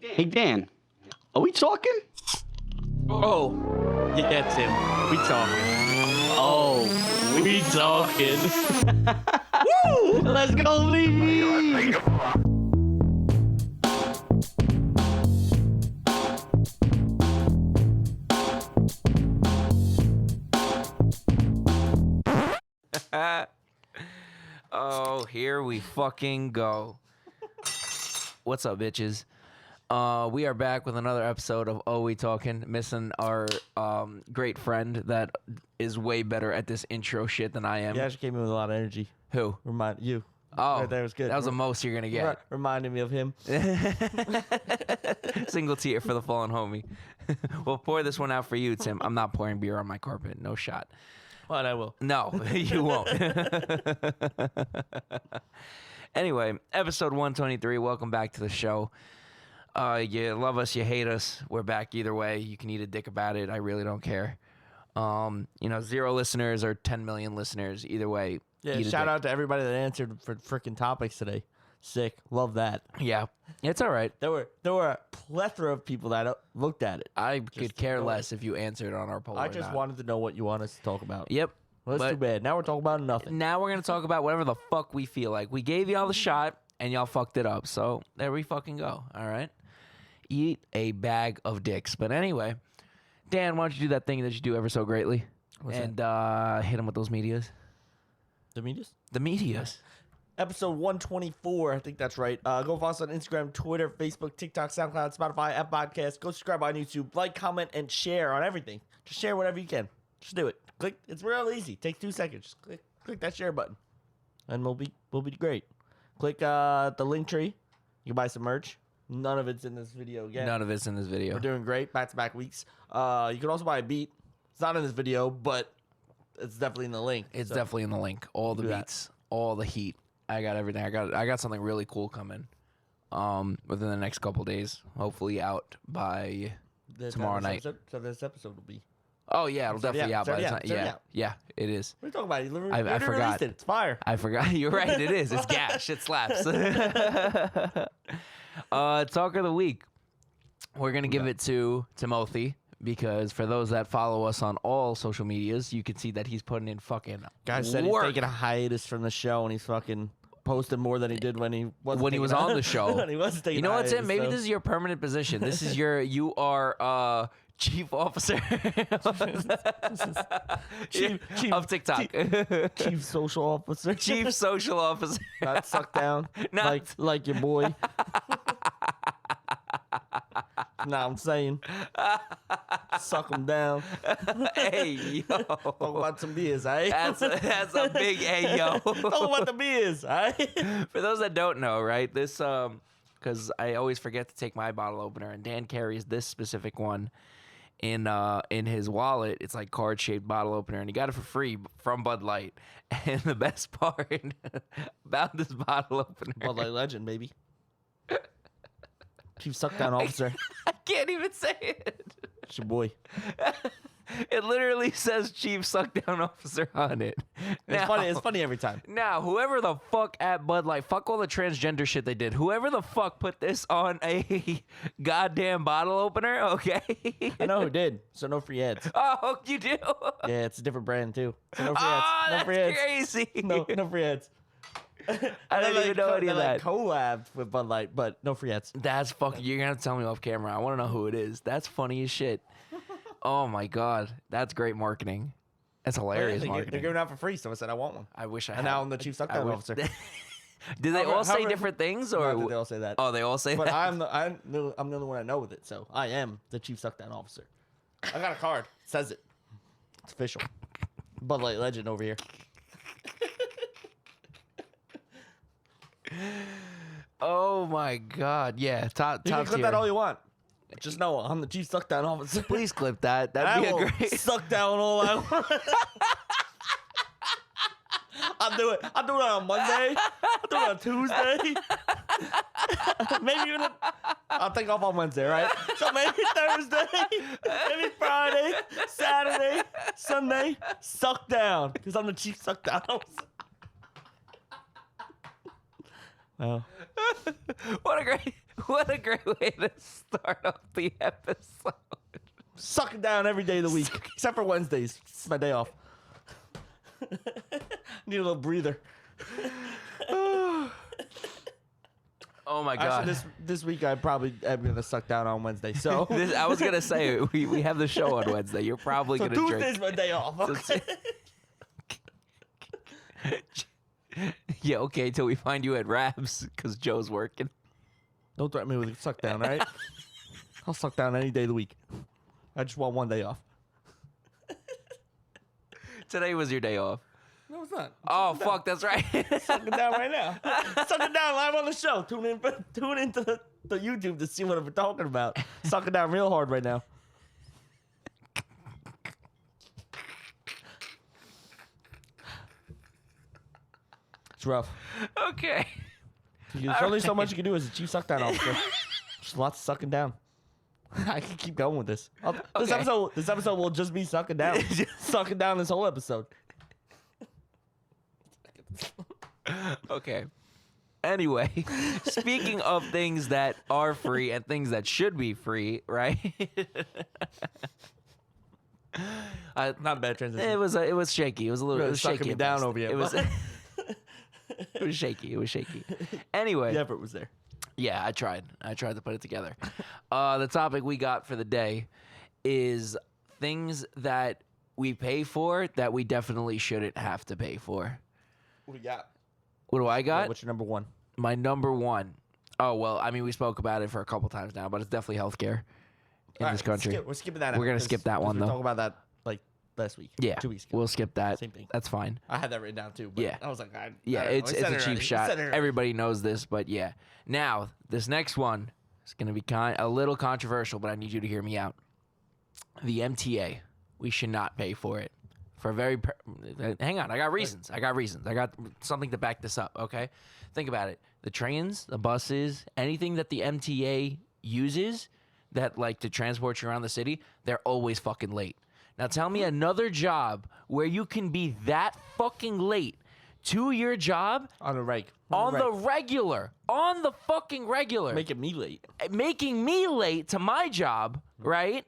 Hey, Dan, are we talking? Oh, yeah, Tim. We talking. Oh, We talking. woo! Let's go, Lee! Oh, here we fucking go. What's up, bitches? We are back with another episode of Oh We Talking, missing our great friend that is way better at this intro shit than I am. You actually came in with a lot of energy. Who? Remind you. Oh, Right there was good. That was the most you're gonna get. Reminded me of him. Single tear for the fallen homie. We'll pour this one out for you, Tim. I'm not pouring beer on my carpet. No shot. But I will. No, you won't. Anyway, episode 123. Welcome back to the show. You love us, you hate us. We're back either way. You can eat a dick about it. I really don't care. 0 listeners or 10 million listeners. Either way. Yeah, shout out to everybody that answered for freaking topics today. Sick. Love that. Yeah, it's all right. There were a plethora of people that looked at it. I could care less if you answered on our poll. I just wanted to know what you want us to talk about. Yep. Well, that's too bad. Now we're talking about nothing. Now we're going to talk about whatever the fuck we feel like. We gave y'all the shot, and y'all fucked it up. So there we fucking go. All right? Eat a bag of dicks. But anyway, Dan, why don't you do that thing that you do ever so greatly? What's hit him with those medias. The medias? The medias. Episode 124, I think that's right. Go follow us on Instagram, Twitter, Facebook, TikTok, SoundCloud, Spotify, App Podcast. Go subscribe on YouTube. Like, comment, and share on everything. Just share whatever you can. Just do it. Click. It's real easy. Takes 2 seconds. Just click that share button, and we'll be great. Click the link tree. You can buy some merch. None of it's in this video yet. None of it's in this video. We're doing great. Back-to-back weeks. You can also buy a beat. It's not in this video, but it's definitely in the link. It's definitely in the link. All the beats, all the heat. I got everything. I got something really cool coming. Within the next couple days, hopefully out by tomorrow night. So this episode will be. Oh yeah, it'll definitely be out by the time. Yeah, it is. What are you talking about? I forgot. It. It's fire. I forgot. You're right. It is. It's gash. It slaps. Talk of the week. We're gonna give it to Timothy because for those that follow us on all social medias, you can see that he's putting in fucking Guy said he's taking a hiatus from the show and he's fucking posting more than he did when he was on the show. When he was taking you know what, Tim? Maybe so. this is your permanent position. This is you are chief officer of TikTok. Chief social officer. Chief social officer. Not sucked down. Not like your boy. Nah, I'm saying. Suck him down. Hey, yo. Talk about some beers, eh? That's a big hey, yo. Talk about the beers, eh? For those that don't know, right, this, because I always forget to take my bottle opener, and Dan carries this specific one in his wallet. It's like card-shaped bottle opener, and he got it for free from Bud Light. And the best part about this bottle opener... Bud Light legend, baby. Chief suck down officer. I can't even say it. It's your boy. It literally says Chief Suck Down Officer on it. It's funny. It's funny every time. Now, whoever the fuck at Bud Light, fuck all the transgender shit they did. Whoever the fuck put this on a goddamn bottle opener, okay? I know who did. So no free ads. Oh, you do? Yeah, it's a different brand too. So no free Oh, ads. No that's free ads. crazy. No free ads. I didn't even know any of that. Collabed with Bud Light, but no free ads. That's fucking. You're gonna have to tell me off camera. I want to know who it is. That's funny as shit. Oh my god, that's great marketing. That's hilarious They're marketing. giving it out for free, so I said I want one. I wish I. And now I'm the chief suck down officer. Did they all say different things, or Not that they all say that? Oh, they all say But that. I'm the only one I know with it, so I am the chief suck down officer. I got a card. It says it. It's official. Bud Light legend over here. Oh my god, yeah. Top You can clip tier. that all you want. Just know I'm the chief suck down officer. Please clip that. That'd be a great. Suck down all I want. I'll do it on Monday. I'll do it on Tuesday. Maybe even I'll take off on Wednesday, right? So maybe Thursday, maybe Friday, Saturday, Sunday, suck down. Because I'm the chief suck down officer. Wow. What a great. What a great way to start off the episode. Sucking down every day of the week, except for Wednesdays. It's my day off. Need a little breather. Oh my god. Actually, this week I probably am gonna suck down on Wednesday. So I was gonna say we have the show on Wednesday. You're probably so gonna Tuesday's drink. my day off. Okay? Yeah, okay, till we find you at Rabs because Joe's working. Don't threaten me with a suck down, all right? I'll suck down any day of the week. I just want one day off. Today was your day off. No, it's not. Oh fuck, that's right. Sucking down right now. Sucking down live on the show. Tune into the YouTube to see what I'm talking about. Sucking down real hard right now. It's rough. Okay. There's only so much you can do as a chief suck down officer. There's lots of sucking down. I can keep going with this. This Okay. episode will just be sucking down. Sucking down this whole episode. Okay. Anyway, speaking of things that are free and things that should be free, right? Not a bad transition. It was shaky. It was a little. Really It was sucking shaky. me at down best. over here, It was. but- It was shaky. It was shaky. Anyway, The effort was there. yeah, I tried. I tried to put it together. The topic we got for the day is things that we pay for that we definitely shouldn't have to pay for. What do you got? What do I got? What's your number one? My number one. Oh well, I mean we spoke about it for a couple times now, but it's definitely healthcare in this country. We're skipping that. We're gonna skip that one, We though. talked about that like last week. Yeah, 2 weeks ago. we'll skip that. Same thing. That's fine. I had that written down too. But Yeah. I was like, Yeah, I don't know. it's We said a it cheap already. We shot. said it already. Everybody knows this, but yeah. Now this next one is gonna be a little controversial, but I need you to hear me out. The MTA, we should not pay for it. For a very, hang on, I got reasons. I got something to back this up. Okay, think about it. The trains, the buses, anything that the MTA uses that like to transport you around the city, they're always fucking late. Now tell me another job where you can be that fucking late to your job on the reg. on the regular, on the fucking regular, Making me late. making me late to my job, right?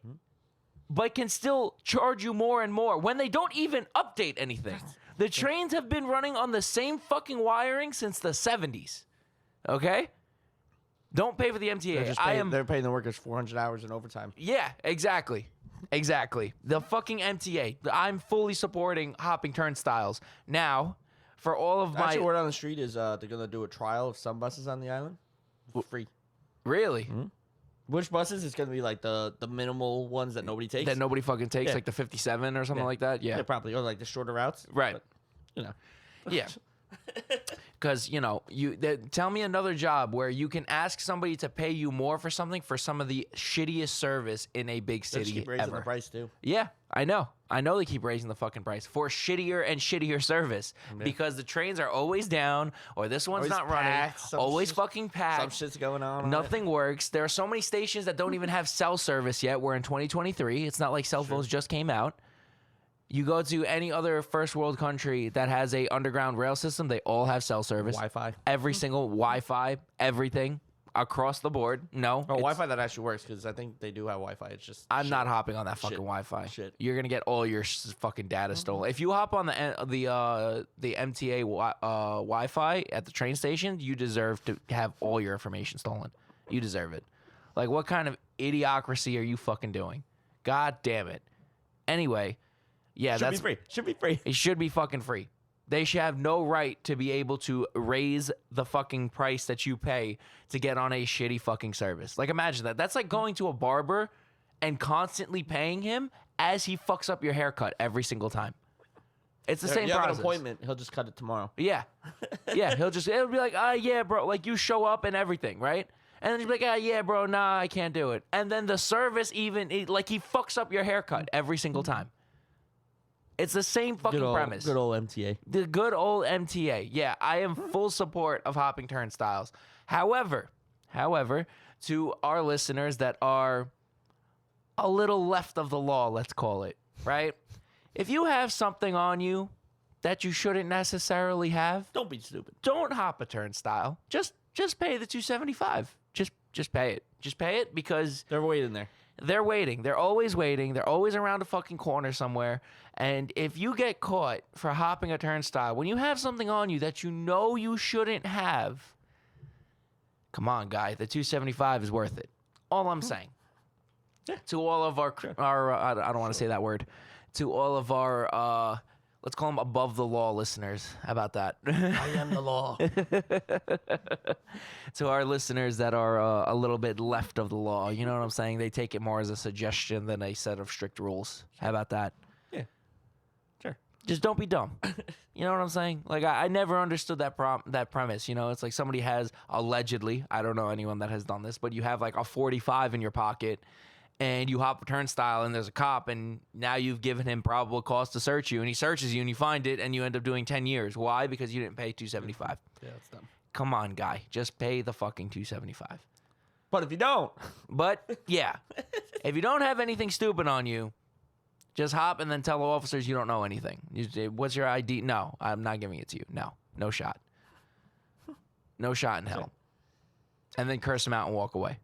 But can still charge you more and more when they don't even update anything. The trains have been running on the same fucking wiring since the 70s. Okay? Don't pay for the MTA. They're paying the workers 400 hours in overtime. Yeah, exactly. Exactly. The fucking MTA. I'm fully supporting hopping turnstiles. Now, for all of my... Actually, word on the street is they're gonna do a trial of some buses on the island for free. Really? Which buses is gonna be like the minimal ones that nobody takes? That nobody fucking takes, Yeah. like the 57 or something Yeah. like that? Yeah. Yeah, probably, or like the shorter routes. Right. But, you know, Yeah. Because, you know, tell me another job where you can ask somebody to pay you more for something for some of the shittiest service in a big they just city keep raising ever. the price too. Yeah, I know. I know they keep raising the fucking price for shittier and shittier service because the trains are always down or this one's Always not running. packed, some Always shit- fucking Some packed. shit's going on. Nothing works. There are so many stations that don't even have cell service yet. We're in 2023. It's not like cell phones just came out. You go to any other first world country that has a underground rail system, they all have cell service. Wi-Fi. Every single Wi-Fi, everything across the board. No. Oh, it's- Wi-Fi that actually works because I think they do have Wi-Fi. It's just I'm shit. not hopping on that fucking Shit. Wi-Fi. Shit. You're gonna get all your fucking data stolen. If you hop on the MTA Wi-Fi at the train station, you deserve to have all your information stolen. You deserve it. Like, what kind of idiocracy are you fucking doing? God damn it. Anyway, yeah, Should that's be free. Should be free. it. Should be fucking free. They should have no right to be able to raise the fucking price that you pay to get on a shitty fucking service. Like, imagine that. That's like going to a barber and constantly paying him as he fucks up your haircut every single time. It's the same You have process. an appointment. He'll just cut it tomorrow. Yeah. Yeah, it'll be like, yeah, bro, like you show up and everything, right? And then he'll be like, yeah, bro, nah, I can't do it. And then the service like he fucks up your haircut every single time. It's the same fucking premise. Good old MTA. The good old MTA. Yeah, I am full support of hopping turnstiles. However, to our listeners that are a little left of the law, let's call it, right? If you have something on you that you shouldn't necessarily have, Don't be stupid. don't hop a turnstile. Just pay the $275. Just Just pay it. Just pay it because They're waiting there. they're waiting. They're always waiting. They're always around a fucking corner somewhere. And if you get caught for hopping a turnstile, when you have something on you that you know you shouldn't have, come on, guy. The $275 is worth it. All I'm saying. Yeah. To all of our I don't want to say that word. To all of our, let's call them above the law listeners. How about that? I am the law. To our listeners that are a little bit left of the law, you know what I'm saying? They take it more as a suggestion than a set of strict rules. How about that? Yeah. Sure. Just don't be dumb. You know what I'm saying? Like I never understood that premise. You know, it's like somebody has allegedly, I don't know anyone that has done this, but you have like a 45 in your pocket, and you hop a turnstile and there's a cop, and now you've given him probable cause to search you, and he searches you and you find it and you end up doing 10 years. Why? Because you didn't pay $275. Yeah, that's dumb. Come on, guy. Just pay the fucking $275. But if you don't, But yeah, if you don't have anything stupid on you, just hop and then tell the officers you don't know anything. What's your ID? No, I'm not giving it to you. No shot. No shot in hell. And then curse them out and walk away.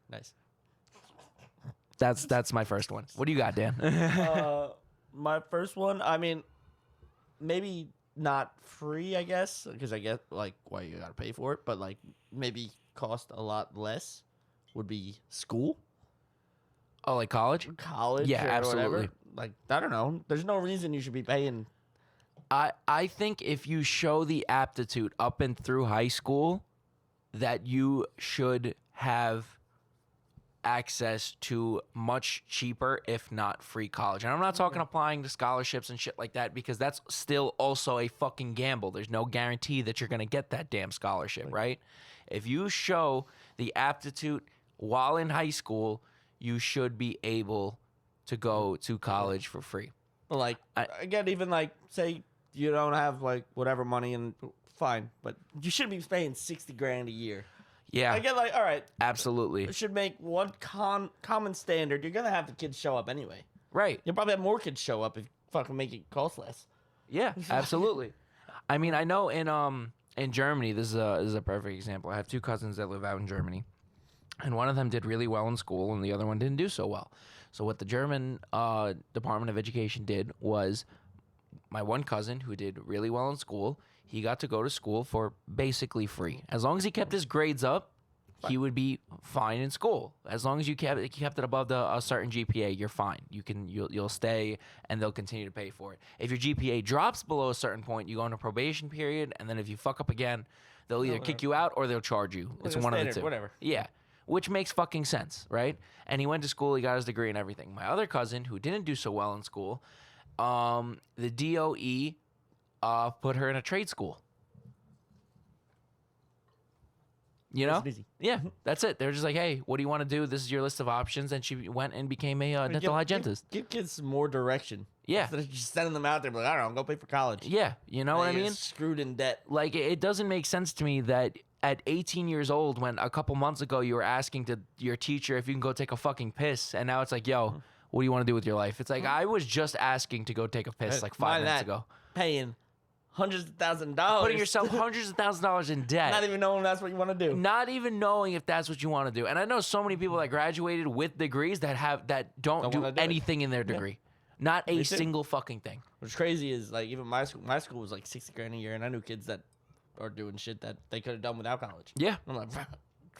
nice. That's my first one. What do you got, Dan? My first one, I mean, maybe not free, I guess, because I get like why you gotta pay for it, but like maybe cost a lot less would be school, Oh, like college? college, Yeah, or absolutely. whatever. Like I don't know. There's no reason you should be paying. I think if you show the aptitude up and through high school, that you should have access to much cheaper, if not free college. And I'm not talking applying to scholarships and shit like that, because that's still also a fucking gamble. There's no guarantee that you're going to get that damn scholarship, right? If you show the aptitude while in high school, you should be able to go to college for free. But like again, even like say you don't have like whatever money, and fine, but you should be paying $60,000 a year. Yeah, I get like, all right, absolutely. it should make one common standard. You're gonna have the kids show up anyway. Right. You'll probably have more kids show up if you fucking make it cost less. Yeah, absolutely. I mean, I know in Germany, this is a perfect example. I have two cousins that live out in Germany, and one of them did really well in school, and the other one didn't do so well. So what the German Department of Education did was, my one cousin who did really well in school, he got to go to school for basically free. As long as he kept his grades up, he would be fine in school. As long as you kept it above a certain GPA, you're fine. You'll stay, and they'll continue to pay for it. If your GPA drops below a certain point, you go into probation period, and then if you fuck up again, they'll either kick you out or they'll charge you. It's Like a one of the standard, two. whatever. Yeah, which makes fucking sense, right? And he went to school, he got his degree and everything. My other cousin, who didn't do so well in school, the DOE put her in a trade school. You know? busy. Yeah, that's it. They're just like, hey, what do you want to do? This is your list of options. And she went and became a dental hygienist. Give kids some more direction. Yeah. Instead of just sending them out there, like, I don't know, go pay for college. Yeah, you know what I They get mean? Screwed in debt. Like, it doesn't make sense to me that at 18 years old, when a couple months ago you were asking your teacher if you can go take a fucking piss, and now it's like, yo, what do you want to do with your life? It's like, I was just asking to go take a piss like 5 Mind minutes that, ago. Paying hundreds of thousands of dollars. Putting yourself hundreds of thousands of dollars in debt. Not even knowing that's what you want to do. Not even knowing if that's what you want to do. And I know so many people that graduated with degrees that don't do wanna do it. anything in their degree. Not a too. single fucking thing. What's crazy is like even my school was like $60,000 a year, and I knew kids that are doing shit that they could have done without college. Yeah. I'm like,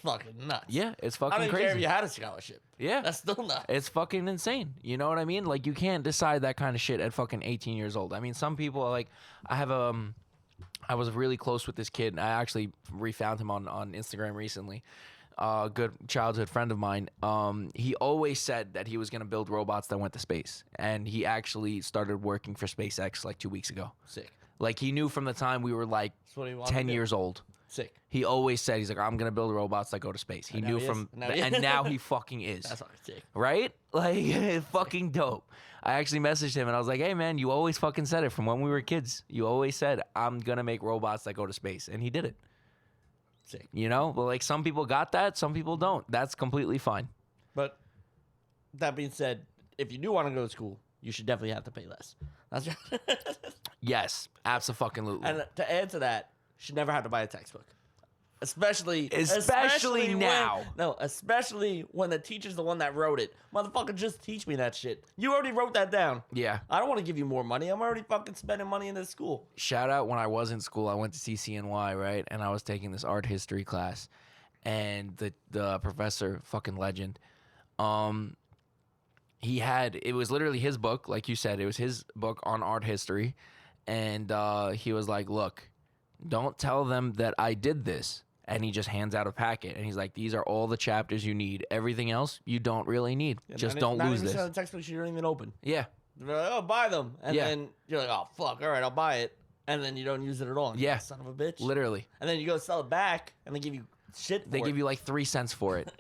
fucking nuts. Yeah, it's I don't fucking even care if crazy. you had a scholarship. Yeah. That's still nuts. It's fucking insane. You know what I mean? Like, you can't decide that kind of shit at fucking 18 years old. I mean, some people are like, I was really close with this kid. I actually refound him on Instagram recently. A good childhood friend of mine. He always said that he was going to build robots that went to space. And he actually started working for SpaceX like 2 weeks ago. Sick. Like, he knew from the time we were like That's what he wanted 10 to do. years old. Sick. He always said, he's like, I'm going to build robots that go to space. He And now knew he is. from, Now he and is. now he fucking is. That's fucking sick. Right? Like, fucking dope. I actually messaged him and I was like, hey, man, you always fucking said it from when we were kids. You always said, I'm going to make robots that go to space. And he did it. Sick. You know? But, like, some people got that. Some people don't. That's completely fine. But that being said, if you do want to go to school, you should definitely have to pay less. That's right. Yes. Absolutely. And to add to that, you should never have to buy a textbook. Especially now. Especially when the teacher's the one that wrote it. Motherfucker, just teach me that shit. You already wrote that down. Yeah. I don't want to give you more money. I'm already fucking spending money in this school. Shout out when I was in school, I went to CCNY, right? And I was taking this art history class. And the professor, fucking legend, it was literally his book, like you said, it was his book on art history. And he was like, look, don't tell them that I did this. And he just hands out a packet. And he's like, these are all the chapters you need. Everything else you don't really need. Just don't lose this. 90% of the textbooks you don't even open. Yeah. They're like, oh, buy them. And then you're like, oh, fuck, all right, I'll buy it. And then you don't use it at all. Yeah. Son of a bitch. Literally. And then you go sell it back, and they give you shit for They give you like 3 cents for it.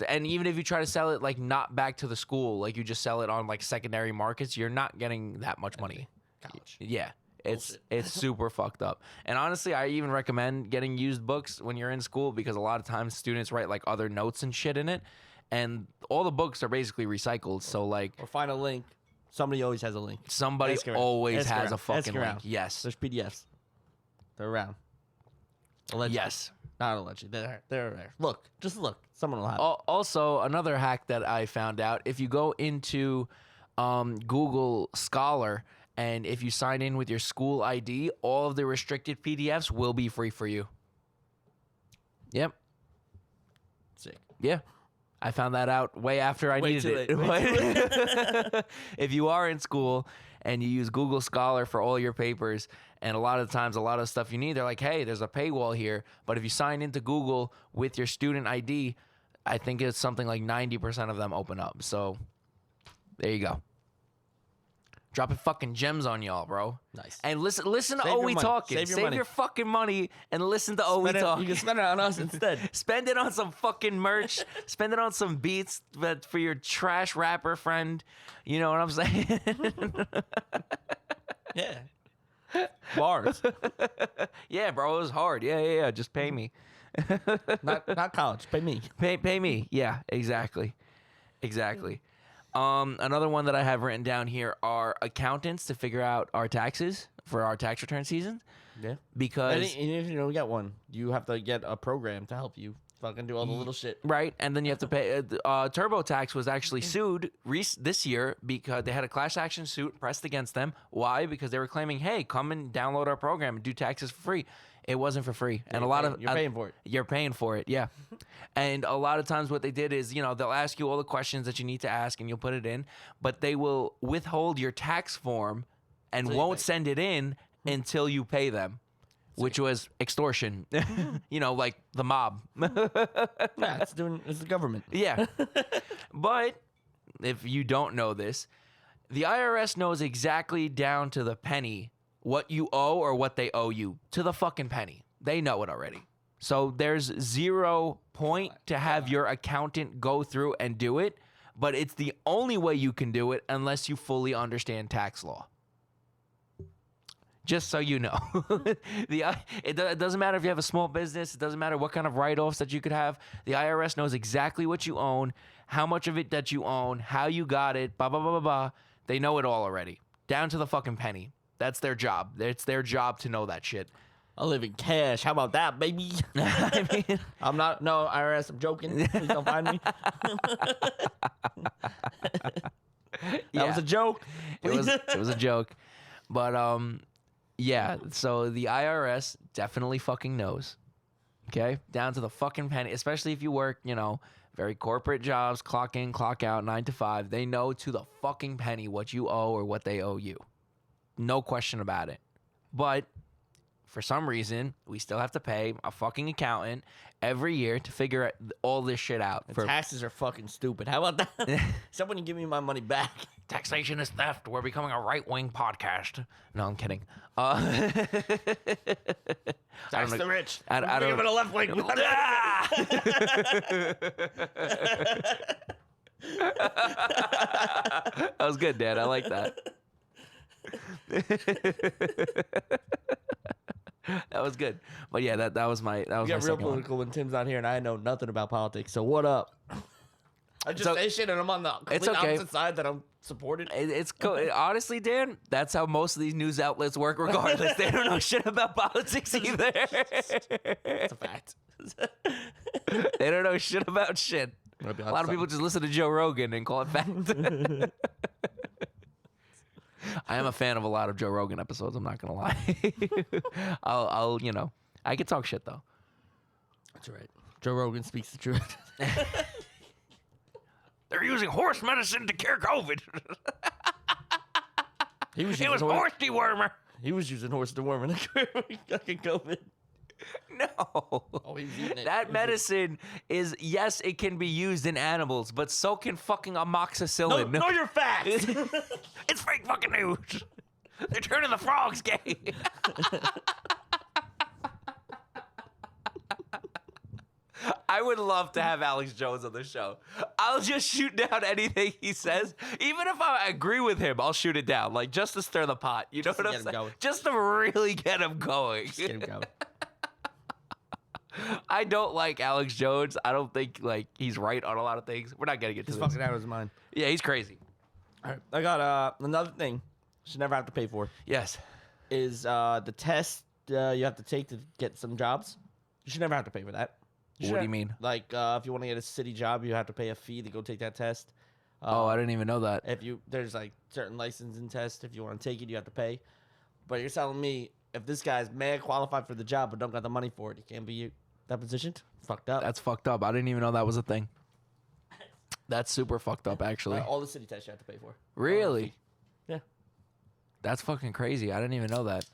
And even if you try to sell it like not back to the school, like you just sell it on like secondary markets, you're not getting that much money. College. Yeah. It's Bullshit. super fucked up. And honestly, I even recommend getting used books when you're in school because a lot of times students write like other notes and shit in it. And all the books are basically recycled. So like Or find a link. Somebody always has a link. somebody Ask around. always Ask has around. a fucking Ask link. around. Yes. There's PDFs. They're around. Allegedly. Yes. Not allegedly. They're there. Look. Just look. Someone will have it. Also, another hack that I found out, if you go into Google Scholar and if you sign in with your school ID, all of the restricted PDFs will be free for you. Yep. Sick. Yeah. I found that out way after I Way too needed it. late. Way too If you are in school and you use Google Scholar for all your papers, and a lot of times, a lot of stuff you need, they're like, hey, there's a paywall here. But if you sign into Google with your student ID, I think it's something like 90% of them open up. So there you go. Dropping fucking gems on y'all, bro. Nice. And listen to Save your OE money. talking. Save your Save money. your fucking money and listen to OE Spend it- talking. You can spend it on us instead. Spend it on some fucking merch. Spend it on some beats for your trash rapper friend. You know what I'm saying? Yeah. Bars. Yeah, bro, it was hard. Yeah. Just pay me. Not college. Pay me. Pay me. Yeah, exactly. Another one that I have written down here are accountants to figure out our taxes for our tax return season. Yeah. Because And if you don't get one, you have to get a program to help you fucking do all the little shit. right, and then you have to pay. TurboTax was actually sued this year because they had a class action suit pressed against them. Why? Because they were claiming, "Hey, come and download our program and do taxes for free." It wasn't for free, and a lot of You're paying for it. You're paying for it, yeah. And a lot of times, what they did is, they'll ask you all the questions that you need to ask, and you'll put it in, but they will withhold your tax form and Until you won't pay. send it in until you pay them, which was extortion. Like the mob. Yeah, it's the government. Yeah. But if you don't know this, the IRS knows exactly down to the penny what you owe or what they owe you, to the fucking penny. They know it already. So there's 0 point to have your accountant go through and do it, but it's the only way you can do it unless you fully understand tax law. Just so you know. It doesn't matter if you have a small business. It doesn't matter what kind of write-offs that you could have. The IRS knows exactly what you own, how much of it that you own, how you got it, blah, blah, blah, blah, blah. They know it all already, down to the fucking penny. That's their job. It's their job to know that shit. I live in cash. How about that, baby? I mean, I'm not. No, IRS. I'm joking. Please don't find me. That was a joke. it was a joke. But yeah, so the IRS definitely fucking knows. Okay? Down to the fucking penny, especially if you work, very corporate jobs, clock in, clock out, 9 to 5. They know to the fucking penny what you owe or what they owe you. No question about it. But for some reason, we still have to pay a fucking accountant every year to figure all this shit out. The taxes are fucking stupid. How about that? Someone give me my money back. Taxation is theft. We're becoming a right-wing podcast. No, I'm kidding. Tax the rich. I don't- Give it a left wing. That was good, Dad. I like that. That was good. But yeah, that was my We my get real second one. political when Tim's not here, and I know nothing about politics. So what up? I just So- say shit, and I'm on the complete okay. opposite side that I'm supported. It's honestly, Dan, that's how most of these news outlets work regardless. They don't know shit about politics either. It's a fact. They don't know shit about shit. Might be A lot of people just listen to Joe Rogan and call it fact. I am a fan of a lot of Joe Rogan episodes. I'm not gonna lie. I'll I can talk shit though. That's right. Joe Rogan speaks the truth. They're using horse medicine to cure COVID. He was It was horse dewormer. He was using horse dewormer to cure fucking COVID. No. Oh, he's eating it. That medicine is, yes, it can be used in animals, but so can fucking amoxicillin. No, you're fat. It's fake fucking news. They're turning the frogs gay. I would love to have Alex Jones on the show. I'll just shoot down anything he says. Even if I agree with him, I'll shoot it down. Like, just to stir the pot. You know Just to what get I'm him saying? going. Just to really get him going. Get him going. I don't like Alex Jones. I don't think, like, he's right on a lot of things. We're not getting into He's this. fucking out of his mind. Yeah, he's crazy. All right. I got another thing you should never have to pay for Yes. is the test you have to take to get some jobs. You should never have to pay for that. What do you mean? Like, if you want to get a city job, you have to pay a fee to go take that test. Oh, I didn't even know that. If there's like certain licensing tests, if you want to take it, you have to pay. But you're telling me if this guy's mad qualified for the job but don't got the money for it, he can't be that positioned? Fucked up. That's fucked up. I didn't even know that was a thing. That's super fucked up, actually. All the city tests you have to pay for. Really? Yeah. That's fucking crazy. I didn't even know that.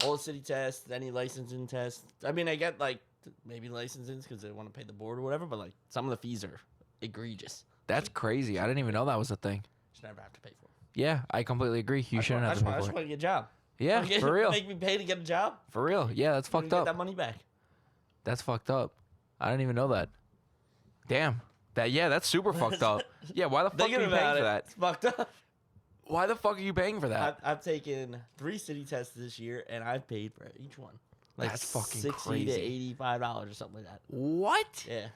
All the city tests, any licensing tests. I mean, I get like maybe licensing because they want to pay the board or whatever, but like some of the fees are egregious. That's crazy. I didn't even know that was a thing. You should never have to pay for it. Yeah, I completely agree. You shouldn't have to I pay just for want it. to get a job. Yeah, for real. Make me pay to get a job. For real. Yeah, that's You fucked get up. that money back. That's fucked up. I didn't even know that. Damn. That's super fucked up. Yeah, why the fuck are you Thinking paying about for it, that? it's fucked up. Why the fuck are you paying for that? I've taken 3 city tests this year, and I've paid for each one. Like That's fucking $60 crazy. to $85 or something like that. What? Yeah.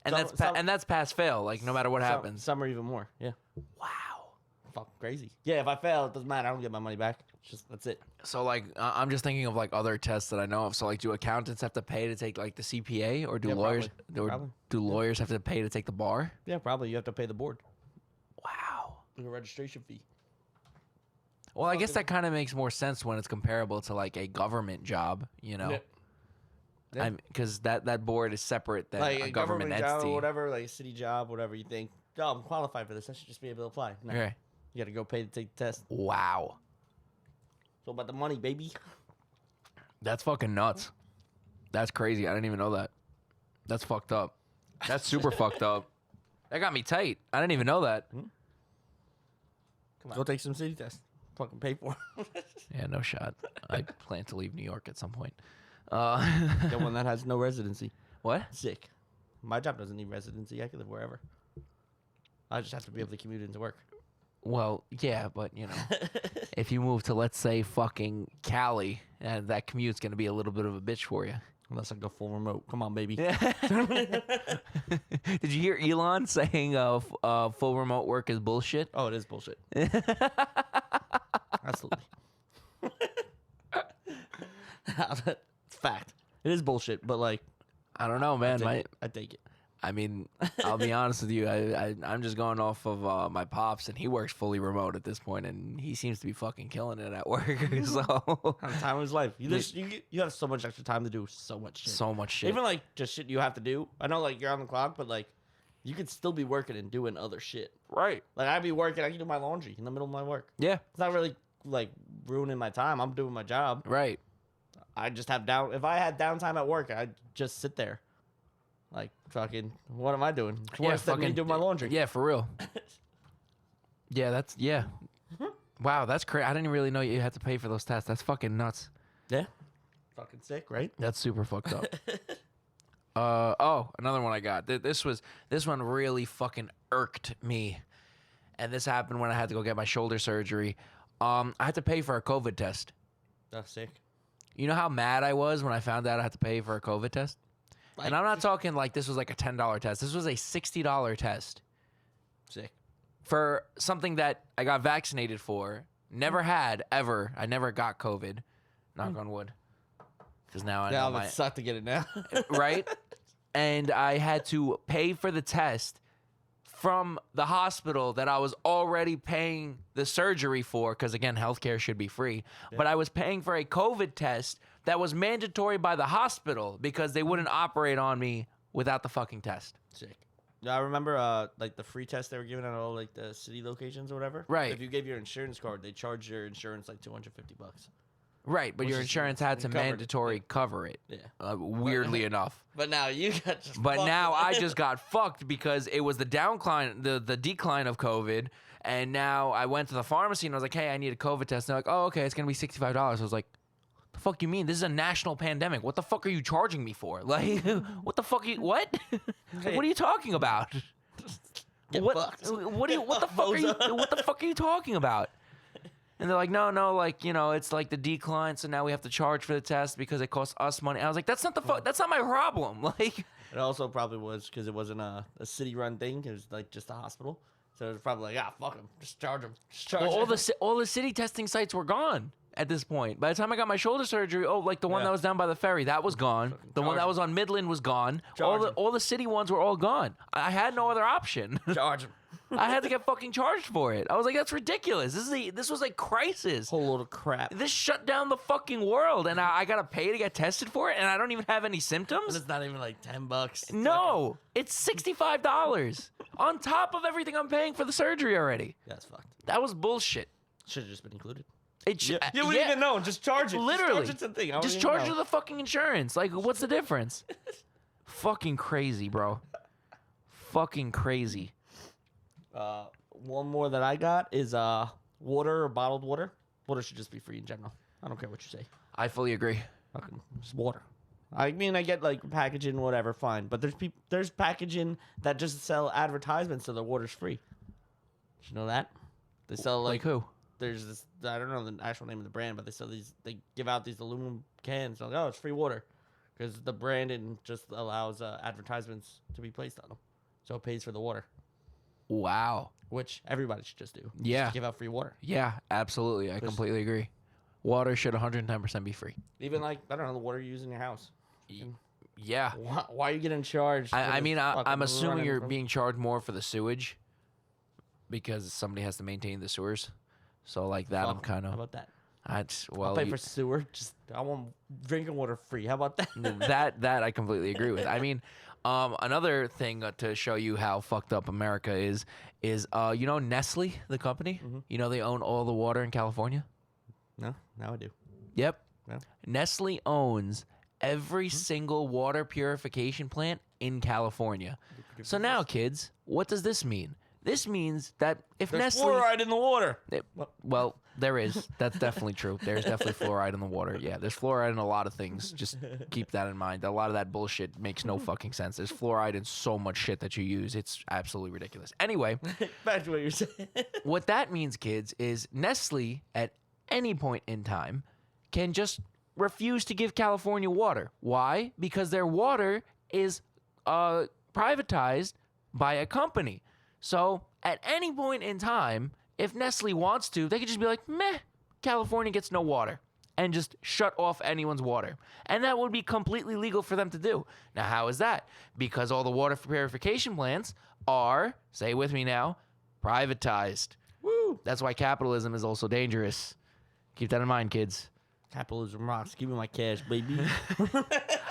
And Some- that's pass fail. Like no matter what happens. Some are even more. Yeah. Wow. Fucking crazy. Yeah, if I fail, it doesn't matter. I don't get my money back. It's just that's it. So like I'm just thinking of like other tests that I know of. So like, do accountants have to pay to take like the CPA, or do Yeah, lawyers probably. do lawyers have to pay to take the bar? Yeah, probably. You have to pay the board. Wow. Like a registration fee. Well, I guess that kind of makes more sense when it's comparable to like a government job, you know. Yeah. Because that board is separate than Like a government job entity. or whatever, like a city job, whatever you think. Oh, I'm qualified for this. I should just be able to apply. No, Okay. you got to go pay to take the test. Wow. So about the money, baby. That's fucking nuts. That's crazy. I didn't even know that. That's fucked up. That's super fucked up. That got me tight. I didn't even know that. Come on. Go take some city tests. Fucking pay for it. Yeah, no shot. I plan to leave New York at some point. Get one that has no residency. What? Sick. My job doesn't need residency. I can live wherever. I just have to be able to commute into work. Well, yeah, but you know, if you move to let's say fucking Cali, and that commute's gonna be a little bit of a bitch for you. Unless I go full remote. Come on, baby. Did you hear Elon saying full remote work is bullshit? Oh, it is bullshit. Absolutely. It's fact. It is bullshit, but like, I don't know, man. I take it. I mean, I'll be honest with you. I'm just going off of my pops, and he works fully remote at this point, and he seems to be fucking killing it at work. So Kind of time of his life. You have so much extra time to do so much shit. so much shit. Even like just shit you have to do. I know like you're on the clock, but like you could still be working and doing other shit. Right. Like I'd be working, I can do my laundry in the middle of my work. Yeah. It's not really like ruining my time. I'm doing my job. Right. I just have if I had downtime at work, I'd just sit there. Like fucking what am I doing? It's worse than me doing my laundry. Yeah, for real. Yeah. Wow, that's crazy. I didn't really know you had to pay for those tests. That's fucking nuts. Yeah. Fucking sick, right? That's super fucked up. Another one I got. This one really fucking irked me, and this happened when I had to go get my shoulder surgery. I had to pay for a COVID test. That's sick. You know how mad I was when I found out I had to pay for a COVID test? Like, And I'm not talking like this was like a $10 test. This was a $60 test sick. for something that I got vaccinated for. Never had, ever. I never got COVID. Knock on wood. Because now I know It would suck to get it now. right? and I had to pay for the test from the hospital that I was already paying the surgery for, because again, healthcare should be free. But I was paying for a COVID test that was mandatory by the hospital because they wouldn't operate on me without the fucking test. Sick. Yeah, I remember like the free test they were giving at all like the city locations or whatever. Right. If you gave your insurance card, they charge your insurance like $250. Right, but Which your is insurance had to covered. mandatory cover it. Yeah. Weirdly enough. But now you got just. But fucked. now I just got fucked because it was the decline of COVID. And now I went to the pharmacy and I was like, hey, I need a COVID test. And they're like, oh, okay, it's going to be $65. I was like, the fuck you mean? This is a national pandemic. What the fuck are you charging me for? Like, what the fuck are you, what? What are you talking about? Get What fucked. what the fuck are you talking about? And they're like, no, like, you know, it's like the decline, so now we have to charge for the test because it costs us money. I was like, that's not my problem. Like, It also probably was because it wasn't a city-run thing. It was like just a hospital. So it was probably like, fuck them. Just charge them. Just charge well, them. all the city testing sites were gone at this point. By the time I got my shoulder surgery, like the one Yeah. that was down by the ferry, that was gone. The one charge that 'em. was on Midland was gone. Charge 'em. All the city ones were all gone. I had no other option. Charge them. I had to get fucking charged for it. I was like, that's ridiculous. This was a crisis. Whole load of crap. This shut down the fucking world, and I gotta pay to get tested for it, and I don't even have any And symptoms. it's not even like $10. No, it's $65 on top of everything I'm paying for the surgery already. That's fucked. That was bullshit. Should have just been included. It sh- You wouldn't even know. Just charge it. Literally, Just charge it to the thing. I wouldn't just even charge know. to the fucking insurance. Like, what's the difference? Fucking crazy, bro. Fucking crazy. One more that I got is water or bottled water. Water should just be free in general. I don't care what you say. I fully agree. Fucking just water. I mean, I get like packaging, whatever, fine. But there's packaging that just sell advertisements so the water's free. Did you know that? They sell Like who? There's this, I don't know the actual name of the brand, but they give out these aluminum cans. Like, oh, it's free water, because the branding just allows advertisements to be placed on them, so it pays for the water, Wow. which everybody should just do. Yeah. Just give out free water. Yeah, absolutely. I completely agree. Water should 110% be free. Even like, I don't know, the water you use in your house. Yeah. Why are you getting charged? for I this mean, fucking I'm assuming running you're from- being charged more for the sewage because somebody has to maintain the sewers. So like that, I'm Fuck, kind How of. about that? Well, I'll pay for sewer. Just I want drinking water free. How about that? that I completely agree with. I mean, another thing to show you how fucked up America is you know Nestle, the company. Mm-hmm. You know they own all the water in California. No, now I do. Yep. Yeah. Nestle owns every single water purification plant in California. So now, kids, what does this mean? This means that if There's Nestle, fluoride in the water. well, there is. That's definitely true. There's definitely fluoride in the water. Yeah, there's fluoride in a lot of things. Just keep that in mind. A lot of that bullshit makes no fucking sense. There's fluoride in so much shit that you use. It's absolutely ridiculous. Anyway, Back to what you're saying. what that means, kids, is Nestle at any point in time can just refuse to give California water. Why? Because their water is privatized by a company. So at any point in time, if Nestle wants to, they could just be like, meh, California gets no water, and just shut off anyone's water. And that would be completely legal for them to do. Now, how is that? Because all the water purification plants are, say it with me now, privatized. Woo! That's why capitalism is also dangerous. Keep that in mind, kids. Capitalism rocks. Give me my cash, baby.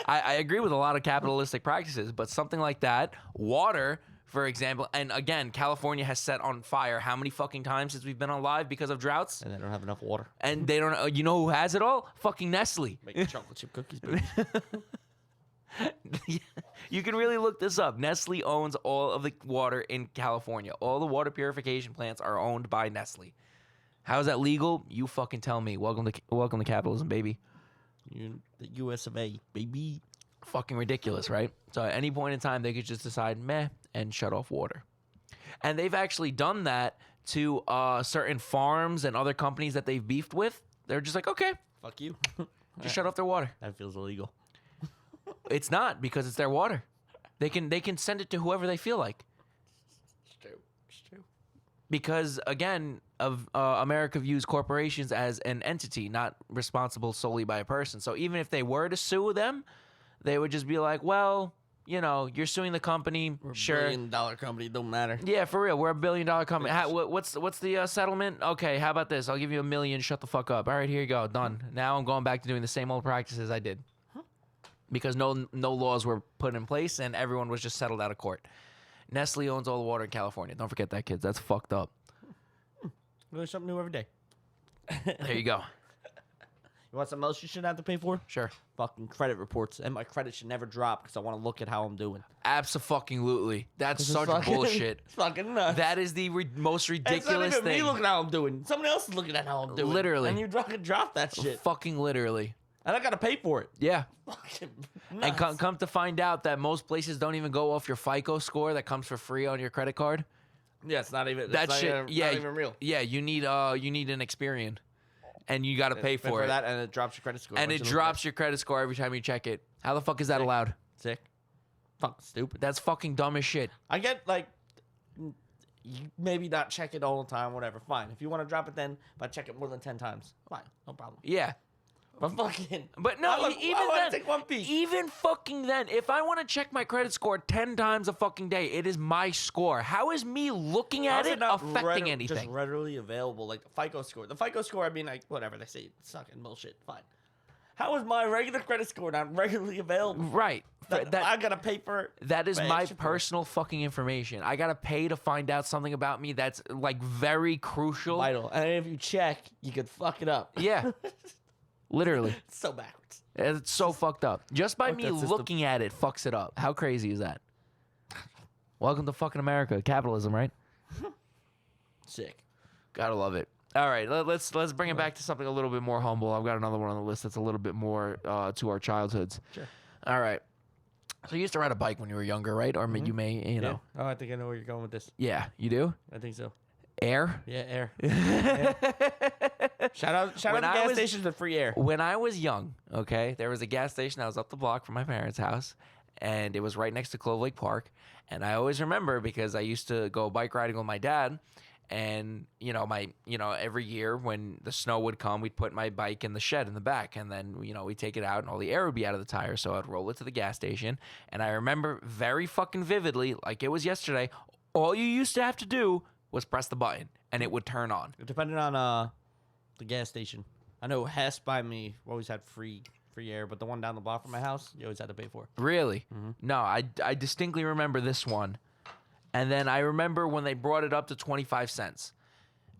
I agree with a lot of capitalistic practices, but something like that, water, for example, and again, California has set on fire how many fucking times since we've been on live because of droughts? And they don't have enough water. And they don't, you know who has it all? Fucking Nestle. Make chocolate chip cookies, baby. You can really look this up. Nestle owns all of the water in California. All the water purification plants are owned by Nestle. How is that legal? You fucking tell me. Welcome to capitalism, baby. The US of A, baby. Fucking ridiculous, right? So at any point in time, they could just decide, meh, and shut off water. And they've actually done that to certain farms and other companies that they've beefed with. They're just like, okay, Fuck you. just shut off their water. That feels illegal. It's not, because it's their water. They can send it to whoever they feel like. It's true. It's true. Because again, America views corporations as an entity, not responsible solely by a person. So even if they were to sue them, they would just be like, well, you know, you're suing the company. We're a Sure. $1 billion company. Don't matter. Yeah, for real. We're a $1 billion company. What's the settlement? Okay, how about this? I'll give you $1 million. Shut the fuck up. All right, here you go. Done. Now I'm going back to doing the same old practices I did. Because no laws were put in place and everyone was just settled out of court. Nestle owns all the water in California. Don't forget that, kids. That's fucked up. Learn something new every day. There you go. You want something else you shouldn't have to pay for? Sure. Fucking credit reports. And my credit should never drop because I want to look at how I'm doing. Abso-fucking-lutely. That's It's such fucking- bullshit. It's fucking nuts. That is the most It's not ridiculous even me thing. looking at how I'm doing. Someone else is looking at how I'm doing. Literally. And you drop that shit. Fucking literally. And I got to pay for it. Yeah. Fucking And nuts. come to find out that most places don't even go off your FICO score that comes for free on your credit card. Yeah, it's not even. That it's shit, not yeah, not even real. Yeah, you need an Experian, and you got to pay for it. that, and it drops your credit score. And once it you look at drops your credit score every time you check it. How the fuck is that allowed? Sick. Fucking stupid. That's fucking dumb as shit. I get like, you maybe not check it all the time, whatever. Fine. If you want to drop it, then but check it more than 10 times. Fine, no problem. Yeah. But fucking. But no, I even wanna then, take one piece. even fucking then, if I want to check my credit score 10 times a fucking day, it is my score. How is me looking at How's it not affecting Just anything? readily available, like the FICO score. The FICO score, I mean, like whatever they say, it's fucking bullshit. Fine. How is my regular credit score not regularly available? Right. I gotta pay for. That is pay my extra for it. personal fucking information. I gotta pay to find out something about me that's like very crucial. Vital. And if you check, you could fuck it up. Yeah. Literally. It's so backwards. It's so fucked up. Just by Fuck me that system. looking at it fucks it up. How crazy is that? Welcome to fucking America. Capitalism, right? Sick. Gotta love it. All right, let's bring it back to something a little bit more humble. I've got another one on the list that's a little bit more to our childhoods. Sure. All right. So you used to ride a bike when you were younger, right? Or you may, you know. Oh, I think I know where you're going with this. Yeah, you do? I think so. Air? Yeah, air. Yeah. Shout out When to I gas was- stations with free air. When I was young, okay, there was a gas station that was up the block from my parents' house, and it was right next to Clove Lake Park. And I always remember because I used to go bike riding with my dad, and every year when the snow would come, we'd put my bike in the shed in the back, and then we'd take it out, and all the air would be out of the tire. So I'd roll it to the gas station, and I remember very fucking vividly, like it was yesterday. All you used to have to do was press the button, and it would turn on. Depending on the gas station. I know Hess by me always had free air, but the one down the block from my house, you always had to pay for. Really? No, I distinctly remember this one. And then I remember when they brought it up to 25 cents.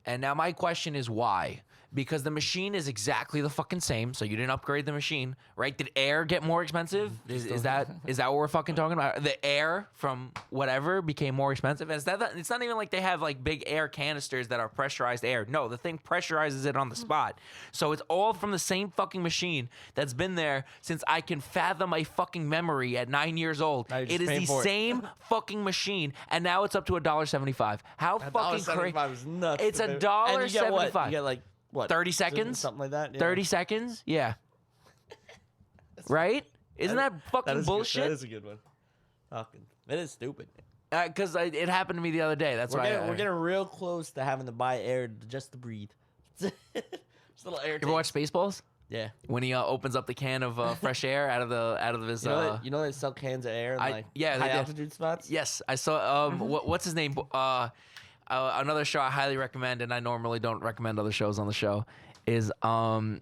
And now my question is why? Because the machine is exactly the fucking same, so you didn't upgrade the machine, right? Did air get more expensive? Is that what we're fucking talking about? The air from whatever became more expensive? It's not even like they have like big air canisters that are pressurized air. No, the thing pressurizes it on the spot. So it's all from the same fucking machine that's been there since I can fathom my fucking memory at 9 years old. Now you're just It is paying the for it. same fucking machine, and now it's up to $1.75. How fucking crazy! $1.75 is nuts. It's And you get what? $1.75. You get like what? 30 seconds? Something like that. Yeah. 30 seconds? Yeah. Right? Isn't that fucking is bullshit? That is a good one. Fucking, it is stupid. Because it happened to me the other day. That's why. We're getting real close to having to buy air just to breathe. Just a little air. You ever tank. watch Spaceballs? Yeah. When he opens up the can of fresh air out of his. You know they sell cans of air in like yeah, they high did. altitude spots. Yes, I saw. What's his name? Another show I highly recommend, and I normally don't recommend other shows on the show, is 2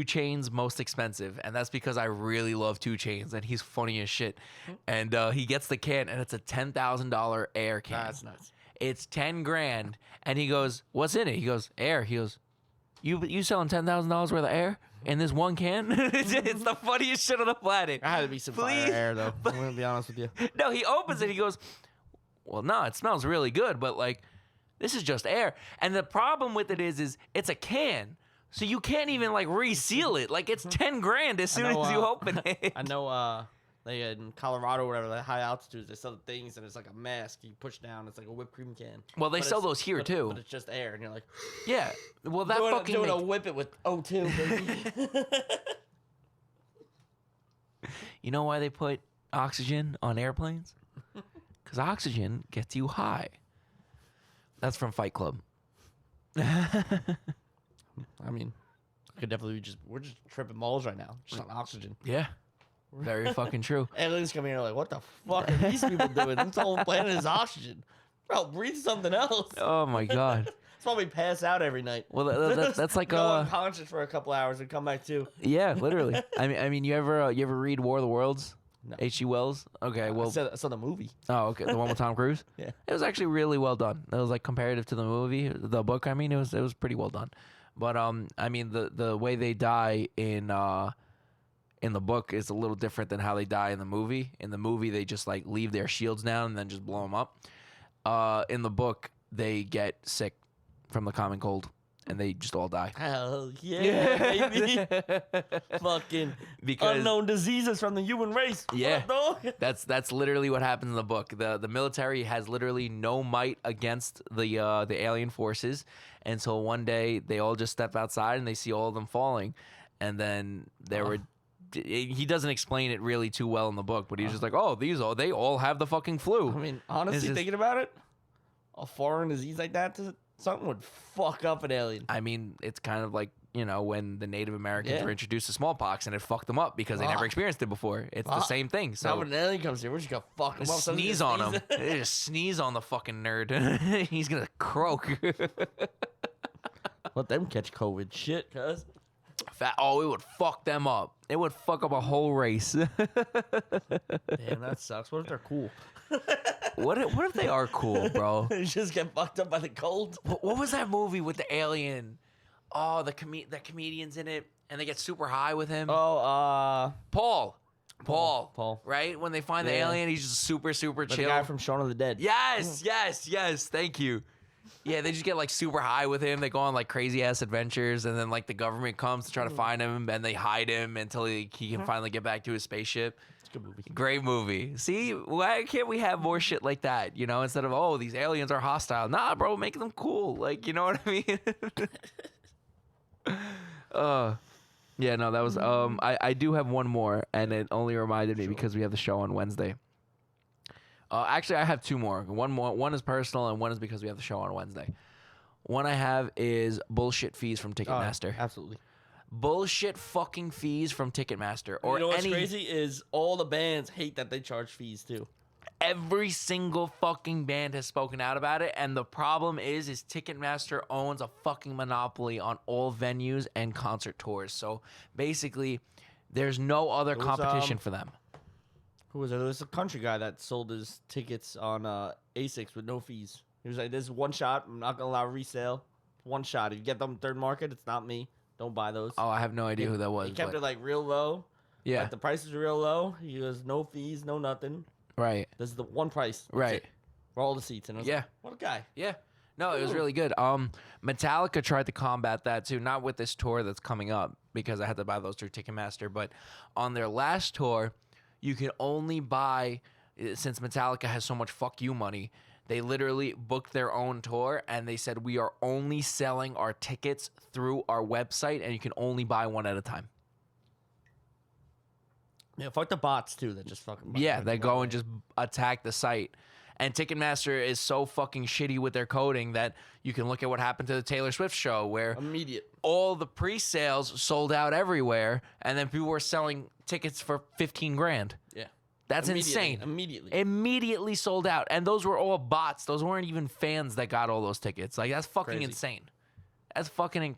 Chainz Most Expensive, and that's because I really love 2 Chainz, and he's funny as shit. And he gets the can, and it's a $10,000 air can. That's nuts. It's 10 grand, and he goes, "What's in it?" He goes, "Air." He goes, "You selling $10,000 worth of air in this one can?" It's the funniest shit on the planet. I had to be some fire Please. air though. I'm gonna be honest with you. No, he opens it. He goes, "Well, no, it smells really good, but like, this is just air." And the problem with it is it's a can, so you can't even like reseal it. Like it's 10 grand as soon know, as you open it. I know they in Colorado or whatever, the high altitudes, they sell the things and it's like a mask you push down. It's like a whipped cream can. Well, they But sell it's- those here but- too. But it's just air, and you're like Yeah. Well, that fucking doing a makes- whip it with O2, baby. You know why they put oxygen on airplanes? Because oxygen gets you high. That's from Fight Club. I mean, I could definitely we're just tripping balls right now, just on oxygen. Yeah. Very fucking true. Aliens come here like, what the fuck are these people doing? This whole planet is oxygen. Bro, breathe something else. Oh my god. That's why we pass out every night. Well, that's like Go unconscious for a couple hours and come back too. yeah, literally. I mean, you ever read War of the Worlds? No. H.G. Wells. Okay, well, I saw the movie. oh, okay, the one with Tom Cruise. Yeah. It was actually really well done. It was like comparative to the movie, the book. I mean, it was pretty well done. But I mean, the way they die in the book is a little different than how they die in the movie. In the movie, they just like leave their shields down and then just blow them up. In the book, they get sick from the common cold and they just all die. Hell yeah, baby. Fucking Because- unknown diseases from the human race. Yeah. What, dog? That's literally what happens in the book. The military has literally no might against the alien forces until one day they all just step outside and they see all of them falling, and then there were. He doesn't explain it really too well in the book, but he's just like, oh, they all have the fucking flu. I mean, honestly, just- thinking about it, a foreign disease like that, something would fuck up an alien. I mean, it's kind of like, when the Native Americans Yeah. were introduced to smallpox and it fucked them up because they never Fuck. experienced it before. It's the Fuck. same thing. So So when an alien comes here, we're just gonna fuck him up. just sneeze on him. They just sneeze on the fucking nerd. He's gonna croak. Let them catch COVID. Shit, cuz. Oh, it would fuck them up. It would fuck up a whole race. Damn, that sucks. What if they're cool? What if they are cool, bro? They just get fucked up by the cold. What was that movie with the alien? Oh, the comedian's in it, and they get super high with him. Oh, Paul. Paul. Right? When they find the Yeah. alien, he's just super the chill. guy from Shaun of the Dead. Yes. Thank you. Yeah, they just get like super high with him. They go on like crazy ass adventures, and then like the government comes to try to find him, and they hide him until he can finally get back to his spaceship. It's a good movie. Great movie. See, why can't we have more shit like that? Instead of, oh, these aliens are hostile. Nah, bro, make them cool. Like, you know what I mean? Yeah, no, that was I do have one more, and it only reminded me because we have the show on Wednesday. Actually, I have two more. One is personal, and one is because we have the show on Wednesday. One I have is bullshit fees from Ticketmaster. Absolutely. Bullshit fucking fees from Ticketmaster, or You know what's any crazy is all the bands hate that they charge fees too. every single fucking band has spoken out about it, and the problem is Ticketmaster owns a fucking monopoly on all venues and concert tours. So basically, there's no other was, competition for them. Who was it? There was a country guy that sold his tickets on A6 with no fees. He was like, "This is one shot. I'm not gonna allow resale. One shot. If you get them third market, it's not me. Don't buy those." Oh, I have no idea who that was. He kept but- it like real low. yeah, Like the prices are real low. He goes, no fees, no nothing. right, This is the one price. That's right. it, for all the seats. And I was Yeah. like, what a guy. Yeah. No, it was Ooh. really good. Metallica tried to combat that too, not with this tour that's coming up because I had to buy those through Ticketmaster, but on their last tour, you can only buy, since Metallica has so much fuck you money, they literally booked their own tour and they said, we are only selling our tickets through our website and you can only buy one at a time. Yeah, fuck the bots too. That just fucking. Yeah, they go and just attack the site. And Ticketmaster is so fucking shitty with their coding that you can look at what happened to the Taylor Swift show where immediate. all the pre-sales sold out everywhere and then people were selling tickets for 15 grand. Yeah, That's Immediately, insane. Immediately. Immediately sold out. And those were all bots. Those weren't even fans that got all those tickets. Like, that's fucking Crazy. insane. That's fucking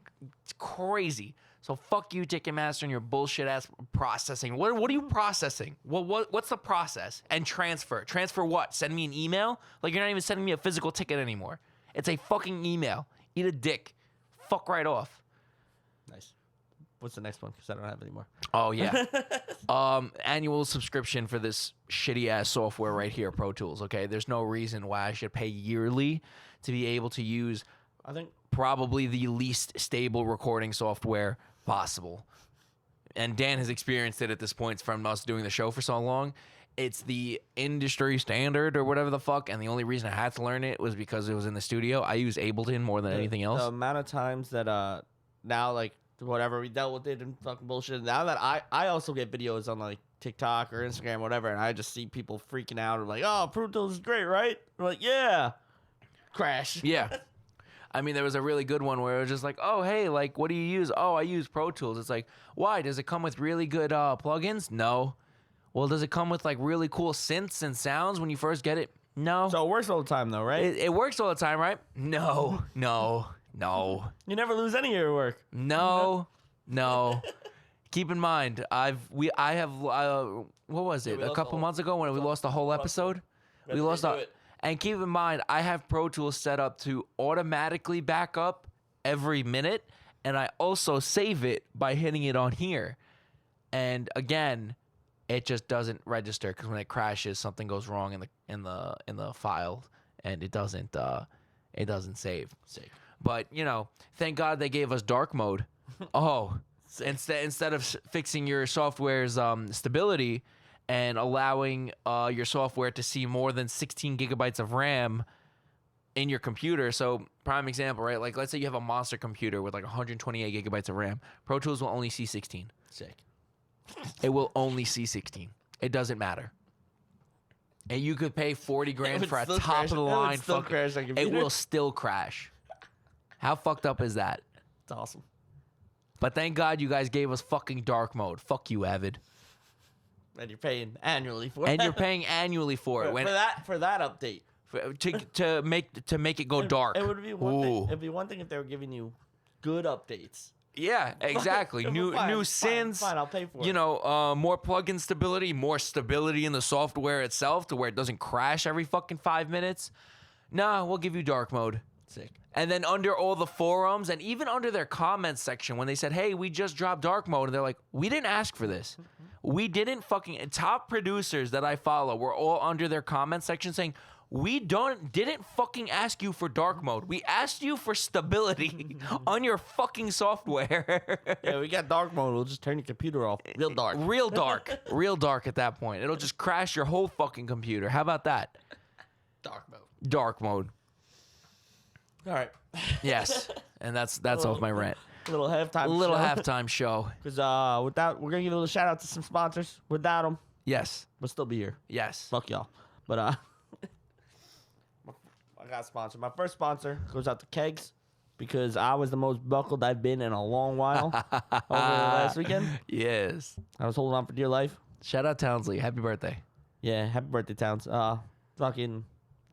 crazy. So fuck you, Ticketmaster, and your bullshit ass processing. What are you processing? What's the process? And transfer. Transfer what? Send me an email? Like, you're not even sending me a physical ticket anymore. It's a fucking email. Eat a dick. Fuck right off. Nice. What's the next one? Because I don't have any more. Oh yeah. Annual subscription for this shitty ass software right here, Pro Tools. Okay, there's no reason why I should pay yearly to be able to use I think. probably the least stable recording software possible. And Dan has experienced it at this point from us doing the show for so long. It's the industry standard or whatever the fuck, and the only reason I had to learn it was because it was in the studio. I use Ableton more than anything else. The amount of times that now like whatever we dealt with it and fucking bullshit. Now that I also get videos on like TikTok or Instagram or whatever, and I just see people freaking out or like, oh, Pro Tools is great, right? I'm like, yeah. Crash. Yeah. I mean, there was a really good one where it was just like, oh, hey, like, what do you use? Oh, I use Pro Tools. It's like, why? Does it come with really good plugins? No. Well, does it come with like really cool synths and sounds when you first get it? No. So it works all the time, though, right? It works all the time, right? No. You never lose any of your work. No. Keep in mind, I have what was it? we A lost couple the whole- months ago when we lost the whole episode? We Let's lost redo our, it. and keep in mind, I have Pro Tools set up to automatically back up every minute, and I also save it by hitting it on here. And again, it just doesn't register because when it crashes, something goes wrong in the file, and it doesn't save. But thank God they gave us dark mode. Oh, instead of fixing your software's stability and allowing your software to see more than 16 gigabytes of RAM in your computer. So prime example, right? Like let's say you have a monster computer with like 128 gigabytes of RAM. Pro Tools will only see 16. Sick. It will only see 16. It doesn't matter. And you could pay 40 grand would for a still top crash. of the It would line still fucking. crash that It computer. will still crash. How fucked up is that? It's awesome. But thank God you guys gave us fucking dark mode. Fuck you, Avid. And you're paying annually for And it. you're paying annually for it. for that update. To make it go dark. It would be one thing. Ooh. It'd be one thing if they were giving you good updates. Yeah, exactly. New Fine, synths. Fine, I'll pay for it. More plugin stability, more stability in the software itself to where it doesn't crash every fucking 5 minutes. Nah, we'll give you dark mode. Sick. And then under all the forums and even under their comments section, when they said, hey, we just dropped dark mode, and they're like, we didn't ask for this. We didn't fucking... Top producers that I follow were all under their comment section saying, we didn't fucking ask you for dark mode. We asked you for stability on your fucking software. Yeah, we got dark mode. We'll just turn your computer off. Real dark. Real dark. Real dark at that point. It'll just crash your whole fucking computer. How about that? Dark mode. Dark mode. All right. Yes. And that's off my rant. Little halftime. Little halftime show. Because without, we're gonna give a little shout out to some sponsors. Without them, Yes. we'll still be here. Yes. Fuck y'all. But I got a sponsor. My first sponsor goes out to Kegs because I was the most buckled I've been in a long while over the last weekend. Yes. I was holding on for dear life. Shout out Townsley. Happy birthday. Yeah, happy birthday, Towns. Fucking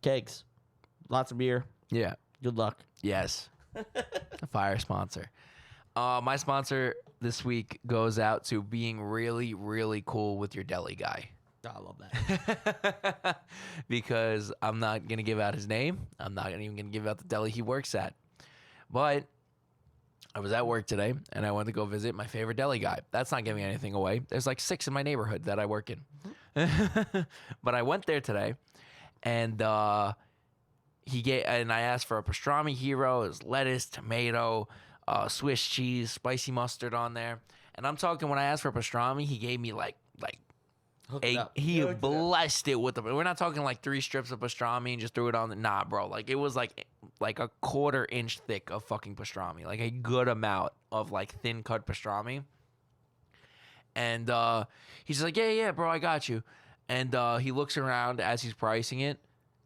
Kegs. Lots of beer. Yeah. Good luck. Yes. A fire sponsor. My sponsor this week goes out to being really, really cool with your deli guy. I love that. Because I'm not going to give out his name. I'm not even going to give out the deli he works at. But I was at work today, and I went to go visit my favorite deli guy. That's not giving anything away. There's like 6 in my neighborhood that I work in. But I went there today, and I asked for a pastrami hero. It was lettuce, tomato, Swiss cheese, spicy mustard on there. And I'm talking, when I asked for pastrami, he gave me like Hook it up. he Hook it up. blessed it with the. We're not talking like 3 strips of pastrami and just threw it on the. Nah, bro. Like it was like a 1/4 inch thick of fucking pastrami, like a good amount of like thin cut pastrami. And he's like, yeah, bro, I got you. And he looks around as he's pricing it,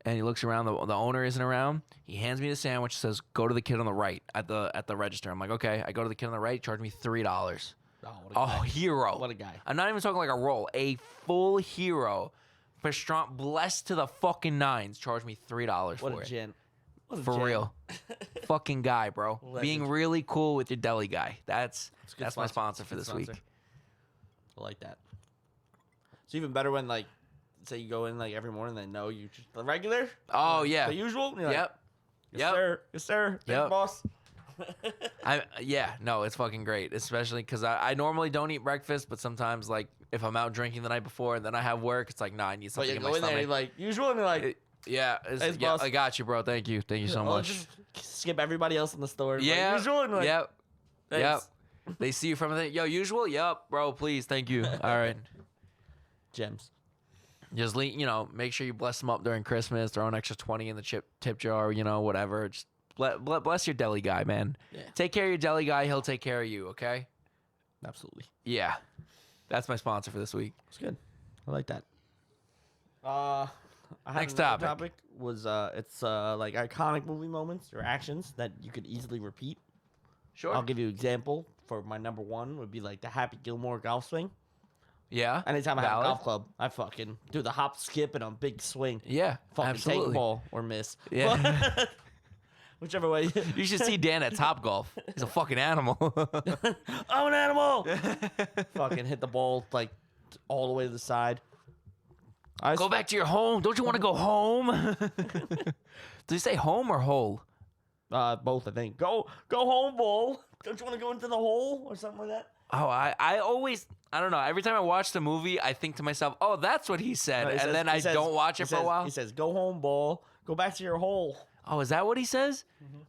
and he looks around. The owner isn't around. He hands me the sandwich. Says, "Go to the kid on the right at the register." I'm like, okay. I go to the kid on the right. He charged me $3. Oh, what a Oh, guy. hero. What a guy. I'm not even talking like a roll. A full hero. Pastrami, blessed to the fucking nines. Charged me $3 What for a it. gent. What a For gent. real. Fucking guy, bro. Legend. Being really cool with your deli guy. That's It's a good my sponsor for Good this sponsor. week. I like that. It's even better when, like, say you go in like every morning, they know you just the regular. Oh, yeah. The usual. You're like, Yep. Yes, Yep. sir. Yes, sir. Thank you, Yep. boss. No, it's fucking great. Especially because I normally don't eat breakfast, but sometimes like if I'm out drinking the night before and then I have work, it's like, nah, I need But something you in go my in there, and stomach. you're like usual, and you're like, Yeah, Thanks, yeah, boss. I got you, bro. Thank you so oh, much. just skip everybody else in the store. Like, Yeah. usual, and like, Yep. thanks. Yep. They see you from the yo usual. Yep, bro. Please, thank you. All right. Gems. Just make sure you bless them up during Christmas. Throw an extra 20 in the tip jar. Whatever. Just bless your deli guy, man. Yeah. Take care of your deli guy. He'll take care of you. Okay. Absolutely. Yeah. That's my sponsor for this week. It's good. I like that. I had Next another topic. was it's like iconic movie moments or actions that you could easily repeat. Sure. I'll give you an example. For my number one would be like the Happy Gilmore golf swing. Yeah. Anytime I have a Valid. golf club, I fucking do the hop, skip, and a big swing. Yeah. Fucking absolutely. take the ball or miss. Yeah. Whichever way. You should see Dan at Top Golf. He's a fucking animal. I'm an animal. Fucking hit the ball like all the way to the side. Go back to your home. Don't you want to go home? Did you say home or hole? Both, I think. Go home, ball. Don't you want to go into the hole or something like that? Oh, I always, I don't know. Every time I watch the movie, I think to myself, oh, that's what he said. No, he and says- then he I says- don't watch it for a while. He says, "Go home, ball. Go back to your hole." Oh, is that what he says?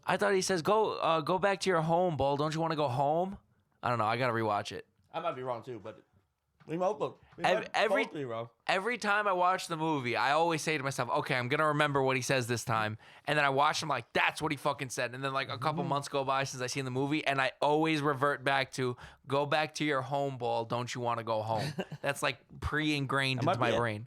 I thought he says, go back to your home, Bull. Don't you want to go home? I don't know. I got to rewatch it. I might be wrong too, but we might both Every- be wrong. Every time I watch the movie, I always say to myself, okay, I'm going to remember what he says this time. And then I watch him like, that's what he fucking said. And then like a couple months go by since I seen the movie, and I always revert back to, go back to your home, Bull. Don't you want to go home? That's like pre-ingrained That might into my be it. brain.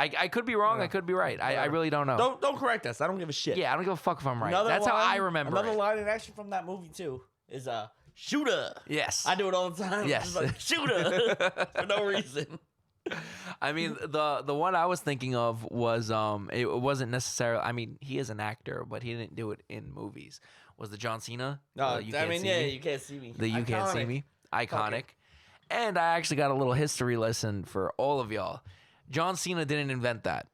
I could be wrong. I could be right. I really don't know. Don't correct us. I don't give a shit. Yeah, I don't give a fuck if I'm right. Another That's how I line- remember Another it. line in action from that movie too is shooter. Yes. I do it all the time. Yes. Just like, shooter for no reason. I mean, the one I was thinking of was it wasn't necessarily. I mean, he is an actor, but he didn't do it in movies. Was the John Cena? No, You I Can't mean, See yeah, Me? you can't see me. The You Can't See Iconic. Me, iconic. And I actually got a little history lesson for all of y'all. John Cena didn't invent that.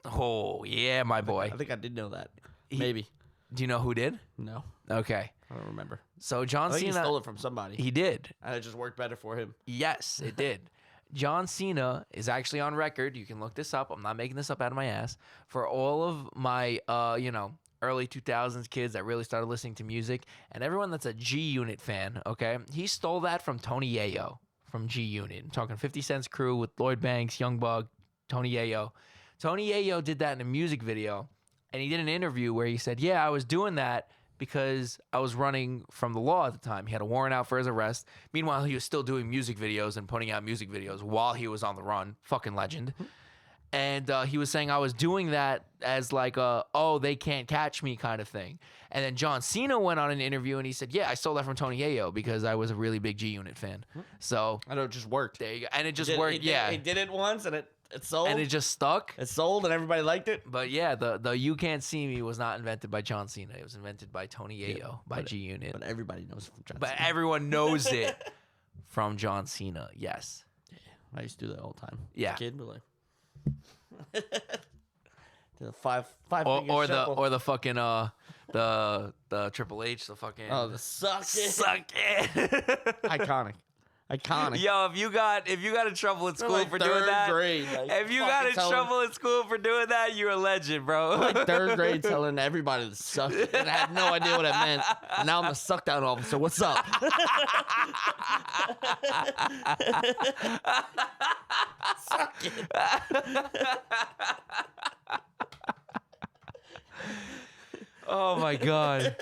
Oh yeah, my boy. I think I did know that. He- Maybe. Do you know who did? No, Okay, I don't remember. so I John think he Cena. stole it from somebody. He did. And it just worked better for him. Yes, it did. John Cena is actually on record. You can look this up. I'm not making this up out of my ass. For all of my, early 2000s kids that really started listening to music, and everyone that's a G Unit fan, okay, he stole that from Tony Yayo from G Unit. I'm talking 50 Cent's crew with Lloyd Banks, Young Bug, Tony Yayo. Tony Yayo did that in a music video, and he did an interview where he said, "Yeah, I was doing that because I was running from the law at the time. He had a warrant out for his arrest. Meanwhile, he was still doing music videos and putting out music videos while he was on the run. Fucking legend." And he was saying I was doing that as like a, oh, they can't catch me kind of thing. And then John Cena went on an interview and he said, yeah, I stole that from Tony Yayo because I was a really big G Unit fan. So I know it just worked. there you go. And it just He did- worked. he did- Yeah. He did it once and it sold. And it just stuck. It sold and everybody liked it. But yeah, the You Can't See Me was not invented by John Cena. It was invented by Tony Yayo, by G Unit. But everybody knows from John But Cena. everyone knows it from John Cena. Yes. I used to do that all the time. Yeah. As a kid, but like the five Or, finger or the shuffle. or the fucking the Triple H, the fucking oh, the suck it. suck it. Iconic. Yo, if you got in trouble in school like for doing third that, grade, like, if you got fucking in telling- trouble in school for doing that, you're a legend, bro. Like third grade telling everybody to suck it. And I had no idea what it meant. And now I'm a suck down officer. What's up? Suck it. Oh my god,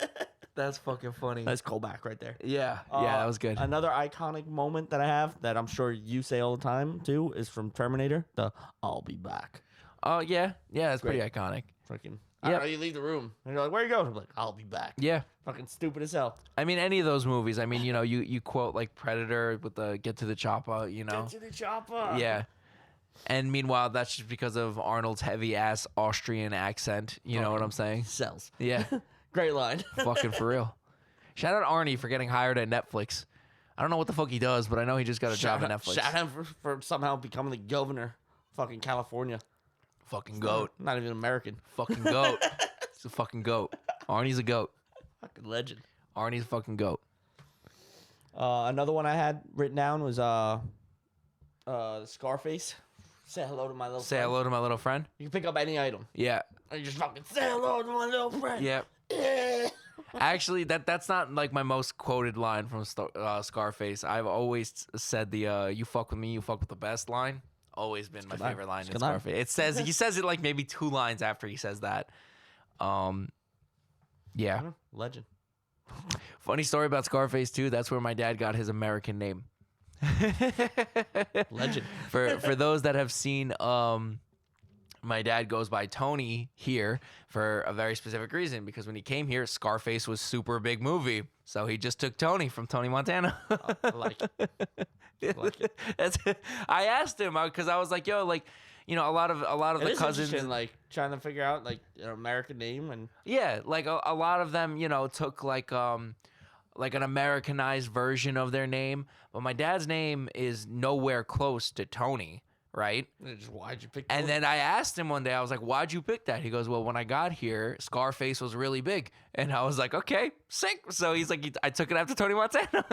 that's fucking funny. Nice callback right there. Yeah, that was good. Another iconic moment that I have that I'm sure you say all the time too is from Terminator. The "I'll be back." Oh yeah, it's pretty Great. iconic. Fucking. I Yep. don't know, you leave the room and you're like, "Where you going?" I'm like, "I'll be back." Yeah. Fucking stupid as hell. I mean, any of those movies. I mean, you quote like Predator with the "Get to the chopper," you know. Get to the chopper. Yeah. And meanwhile, that's just because of Arnold's heavy ass Austrian accent. You know what I'm saying? Sells. Yeah. Great line. Fucking for real. Shout out Arnie for getting hired at Netflix. I don't know what the fuck he does, but I know he just got a job at Netflix. Shout out for somehow becoming the governor. Fucking California. Fucking goat. Not even American. Fucking goat. He's a fucking goat. Arnie's a goat. Fucking legend. Arnie's a fucking goat. Another one I had written down was Scarface. Say hello to my little Say friend. hello to my little friend. You can pick up any item. Yeah. And you just fucking say hello to my little friend. Yeah. Yeah. Actually, that's not like my most quoted line from Scarface. I've always said the "you fuck with me, you fuck with the best" line. Always been my good line. favorite line It's a in good line. Scarface. It says he says it like maybe 2 lines after he says that. Yeah. Legend. Funny story about Scarface too. That's where my dad got his American name. Legend. For those that have seen my dad goes by Tony here for a very specific reason, because when he came here, Scarface was super big movie. So he just took Tony from Tony Montana. I like it. I asked him because I was like, yo, like, you know, a lot of It the is cousins, interesting, like trying to figure out like an American name and yeah, like a lot of them, you know, took like an Americanized version of their name. But my dad's name is nowhere close to Tony, right? just why'd you pick? And then I asked him one day, I was like, why'd you pick that? He goes, well, when I got here, Scarface was really big. And I was like, okay, sick. So he's like, I took it after Tony Montana.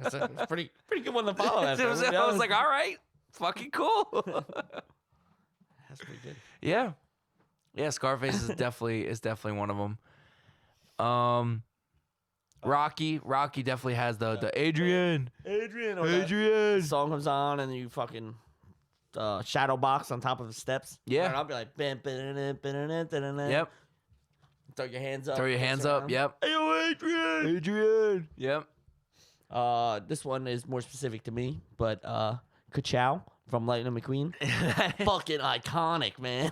It's a pretty good one to follow. After, I was like, all right, fucking cool. that's pretty good. Yeah. Yeah, Scarface is definitely one of them. Rocky definitely has the Adrian. Or that song comes on and you fucking shadow box on top of the steps. Yeah. And I'll be like, Yep. Throw your hands up. Throw your hands up. Yep. Hey, yo, Adrian. Yep. This one is more specific to me, but Ka-Chow from Lightning McQueen. Fucking iconic, man.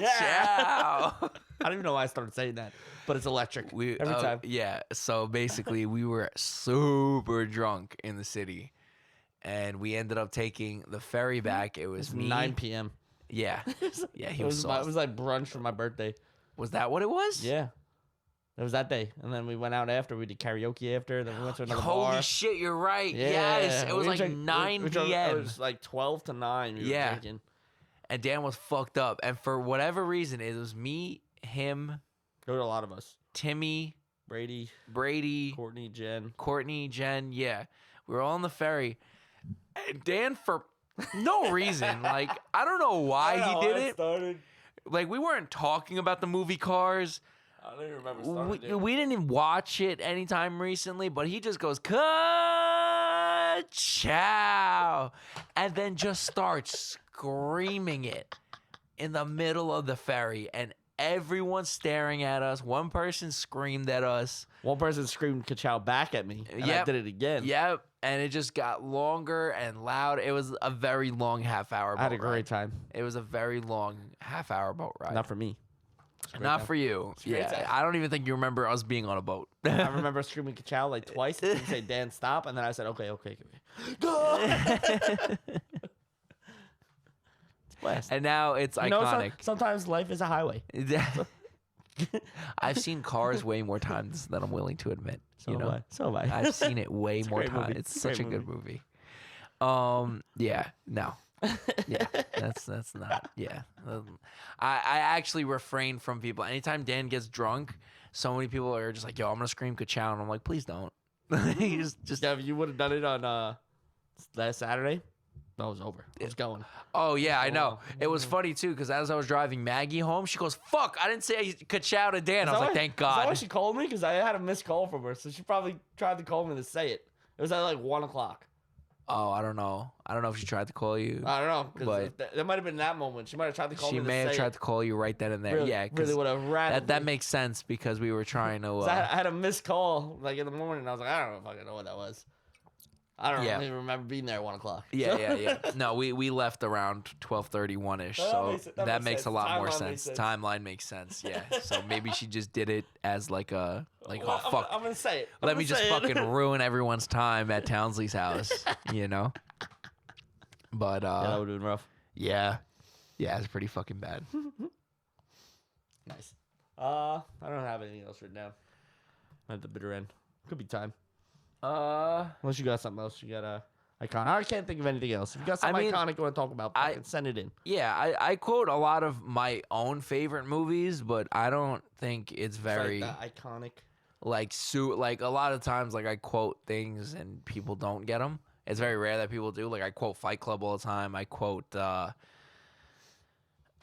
Ciao. I don't even know why I started saying that, but it's electric every time. Yeah. So basically, we were super drunk in the city, and we ended up taking the ferry back. It was me. 9 p.m. Yeah. Yeah. He It was. was, Sauced. it was like brunch for my birthday. Was that what it was? Yeah. It was that day. And then we went out after. We did karaoke after. Then we went to another Holy bar. shit! You're right. Yeah. Yes. It was We like drank- 9 we drank- p.m. It was like 12 to 9 we Yeah. were drinking. And Dan was fucked up. And for whatever reason, it was me, him, There were a lot of us. Timmy, Brady, Brady, Courtney, Jen. Courtney, Jen. Yeah. We were all on the ferry. And Dan, for no reason, like, I don't know why he did it. Started. Like, we weren't talking about the movie Cars. I don't even remember starting it. We didn't even watch it anytime recently, but he just goes, Ka-Chow, and then just starts screaming it in the middle of the ferry, and everyone's staring at us. One person screamed at us. One person screamed Ka-Chow back at me, and I Yep. did it again. Yep, and it just got longer and loud. It was a very long half-hour boat I had a great ride. time. It was a very long half-hour boat ride. Not for me. Not for you. a great Yeah, time. I don't even think you remember us being on a boat. I remember screaming Ka-Chow like twice. And say, Dan, stop. And then I said, okay. Go! It's blast. And now it's You know, iconic. sometimes life is a highway. I've seen Cars way more times than I'm willing to admit. So you know, have I. I've seen it way a more great times. movie. It's It's a such a great good movie. Yeah, no, yeah, that's not. Yeah, I actually refrain from people. Anytime Dan gets drunk, so many people are just like, "Yo, I'm gonna scream Ka-Chow," and I'm like, "Please don't." You just Yeah, if you would have done it on last Saturday, that was over. It was going. Oh yeah, I know. It was funny too because as I was driving Maggie home, she goes, "Fuck!" I didn't say Ka-Chow to Dan. I was like, "Thank Is that why God." she called me? Because I had a missed call from her, so she probably tried to call me to say it. It was at like 1 o'clock. Oh, I don't know. I don't know if she tried to call you. I don't know. 'Cause But- that might have been that moment. She might have tried to call She me. may to have say tried it. to call you right then and there. Really, Yeah, 'cause really would have rattled that me. makes sense because we were trying to. 'Cause I had a missed call like in the morning. I was like, I don't know if I know what that was. I don't Yeah. even remember being there at 1 o'clock. Yeah. No, we left around 12:31 ish, so that makes a lot more sense. Timeline makes sense. Yeah, so maybe she just did it as like a Well, oh fuck. I'm gonna say it. Let me just fucking ruin everyone's time at Townsley's house, you know. But Yeah, that would have been rough. yeah, it's pretty fucking bad. Nice. I don't have anything else written down. At the bitter end. Could be time. Unless you got something else. You got iconic. I can't think of anything else. If you got something I mean, iconic you want to talk about, fucking send it in. Yeah, I quote a lot of my own favorite movies, but I don't think it's very It's like the iconic. like a lot of times like I quote things and people don't get them. It's very rare that people do. Like I quote Fight Club all the time. I quote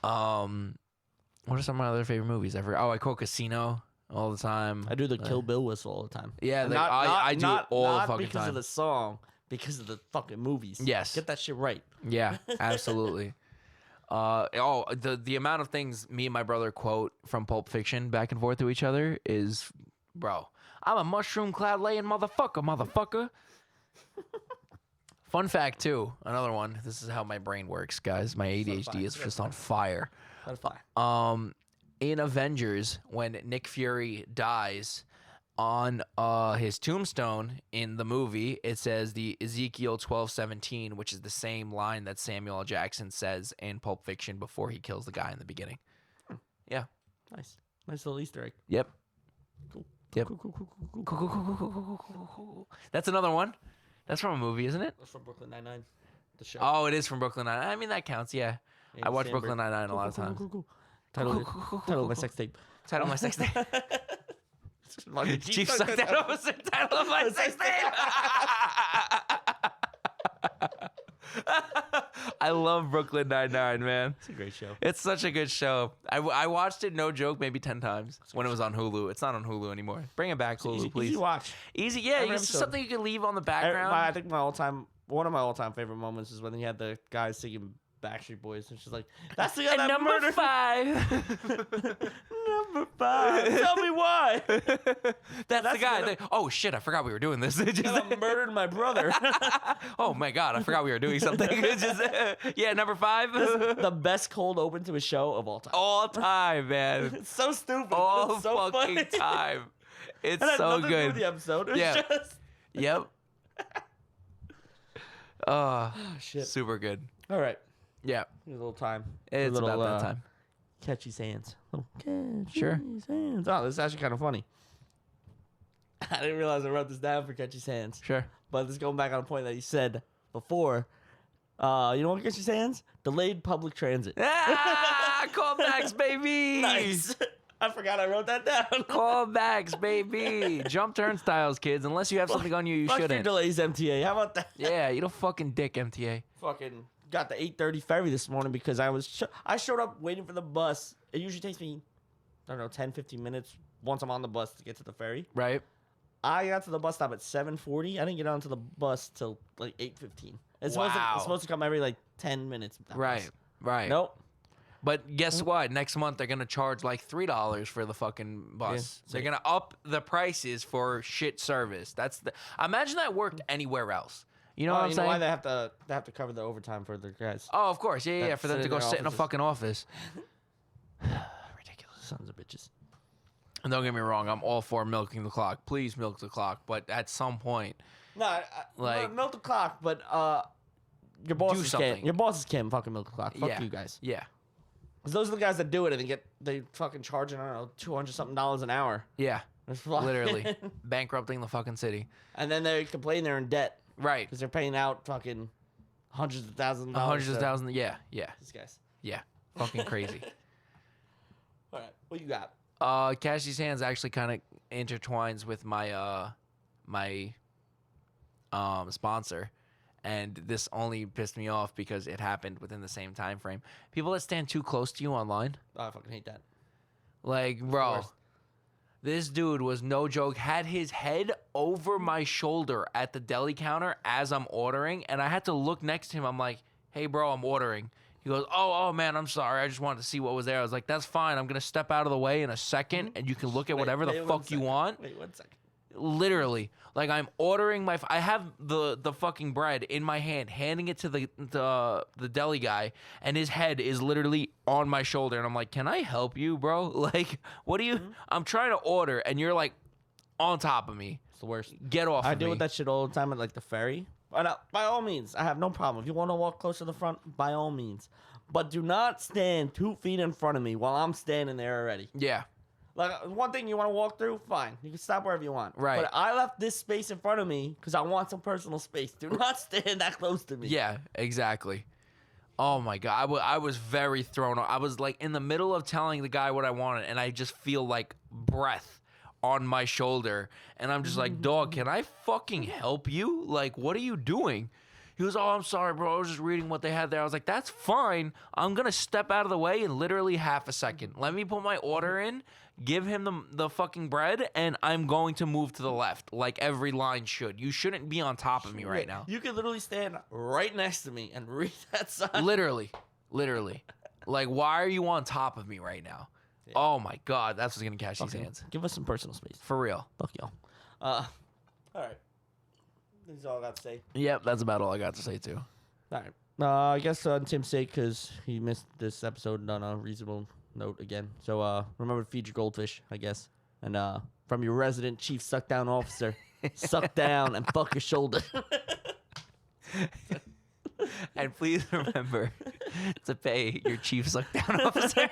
what are some of my other favorite movies ever? Oh, I quote Casino all the time. I do the Kill Bill whistle all the time. Yeah, And like, I do it all the not fucking because time. of the song, because of the fucking movies. Yes. Get that shit right. Yeah, absolutely. The amount of things me and my brother quote from Pulp Fiction back and forth to each other is, bro, I'm a mushroom cloud laying motherfucker. Fun fact too, another one. This is how my brain works, guys. My ADHD fire. is just on fire. That's fine. In Avengers, when Nick Fury dies, on his tombstone in the movie, it says the Ezekiel 12:17, which is the same line that Samuel L. Jackson says in Pulp Fiction before he kills the guy in the beginning. Yeah. Nice little Easter egg. Yep. Cool. Yep. Cool. That's another one. That's from a movie, isn't it? That's from Brooklyn Nine-Nine. The show. Oh, it is from Brooklyn Nine-Nine. I mean, that counts, yeah. I watch Sandberg. Brooklyn Nine-Nine a lot of times. Cool. Title of my sex tape. Title of my sex tape. Chief sucked sucked that over the title of my sex tape. I love Brooklyn Nine-Nine, man. It's a great show. It's such a good show. I watched it, no joke, maybe 10 times when it was on Hulu. It's not on Hulu anymore. Bring it back, Hulu, please. Easy watch. Easy, yeah. Every It's just episode. something you can leave on the background. I think one of my all-time favorite moments is when he had the guys singing Backstreet Boys, and she's like, "That's the guy And that number murdered 5. Number 5. Tell me why." That's the guy. the- Oh shit! I forgot we were doing this. Just- That murdered my brother. oh my god! I forgot we were doing something. It's just, yeah, number 5. The best cold open to a show of all time. All time, man. It's so stupid. All it's so fucking funny. time. It's It had so nothing to do with good. the episode. It was Yeah. just Yep. oh shit. Super good. All right, Yeah, a little time. it's a little, about that time. Catchy sands. Little catchy Sure. sands. Oh, this is actually kind of funny. I didn't realize I wrote this down for catchy sands. Sure. But this going back on a point that you said before. You know what catchy sands? Delayed public transit. Ah, callbacks, baby. Nice. I forgot I wrote that down. Callbacks, baby. Jump turnstiles, kids. Unless you have something on you, you Fuck your shouldn't. delays, MTA. How about that? Yeah, you don't fucking dick, MTA. Fucking got the 8:30 ferry this morning because I showed up waiting for the bus. It usually takes me, I don't know, 10, 15 minutes once I'm on the bus to get to the ferry. Right? I got to the bus stop at 7:40. I didn't get onto the bus till like 8:15. It's Wow. supposed to come every like 10 minutes. that Right. bus. Right. Nope. But guess what? Next month they're gonna charge like $3 for the fucking bus. Yeah. They're gonna up the prices for shit service. That's the. Imagine that worked anywhere else. You know what I'm you saying? know why they have to cover the overtime for their guys. Oh, of course. Yeah, That for them sit to in go their sit in a offices. fucking office. Ridiculous. Sons of bitches. And don't get me wrong, I'm all for milking the clock. Please milk the clock. But at some point, No, Like- milk the clock, but your bosses something. can't. Your bosses can't fucking milk the clock. Fuck Yeah. you guys. yeah, 'Cause those are the guys that do it and they fucking charging, I don't know, $200-something an hour. yeah, It's fucking- literally bankrupting the fucking city. And then they complain they're in debt Right, because they're paying out fucking hundreds of thousands of dollars. hundreds of to thousands. Yeah, yeah, These guys. yeah. Fucking crazy. All right, what you got? Cashie's Hands actually kind of intertwines with my sponsor, and this only pissed me off because it happened within the same time frame. People that stand too close to you online, Oh, I fucking hate that. like bro, worst. this dude was no joke. Had his head over my shoulder at the deli counter as I'm ordering, and I had to look next to him. I'm like, "Hey, bro, I'm ordering." He goes, oh man, I'm sorry. I just wanted to see what was there. I was like, that's fine. I'm gonna step out of the way in a second, and you can look at whatever the Wait 1 fuck you second. want. Wait 1 second. Literally, like I'm ordering my. I have the fucking bread in my hand, handing it to the deli guy, and his head is literally on my shoulder, and I'm like, "Can I help you, bro? Like, what do you? I'm trying to order, and you're like on top of me. It's the worst. Get off I of deal me." with that shit all the time at like the ferry. But by all means, I have no problem. If you want to walk close to the front, by all means. But do not stand 2 feet in front of me while I'm standing there already. Yeah, Like one thing you want to walk through, fine. You can stop wherever you want. Right. But I left this space in front of me because I want some personal space. Do not stand that close to me. yeah, exactly. Oh my god, I was very thrown off. I was like in the middle of telling the guy what I wanted, and I just feel like breath on my shoulder, and I'm just like, "Dog, can I fucking help you? Like, what are you doing?" He goes, "Oh, I'm sorry, bro. I was just reading what they had there." I was like, "That's fine. I'm gonna step out of the way in literally half a second. Let me put my order in, give him the fucking bread, and I'm going to move to the left, like every line should. You shouldn't be on top of me right now. You could literally stand right next to me and read that sign. Literally. Like, why are you on top of me right now?" Oh my god, that's what's gonna catch these hands. Give us some personal space. For real. Fuck y'all. All right. That's all I got to say. Yep, that's about all I got to say too. All right. I guess on Tim's sake, because he missed this episode on a reasonable note again. So remember to feed your goldfish, I guess. And from your resident chief suck down officer, suck down and fuck your shoulder. And please remember to pay your chief suck down officer.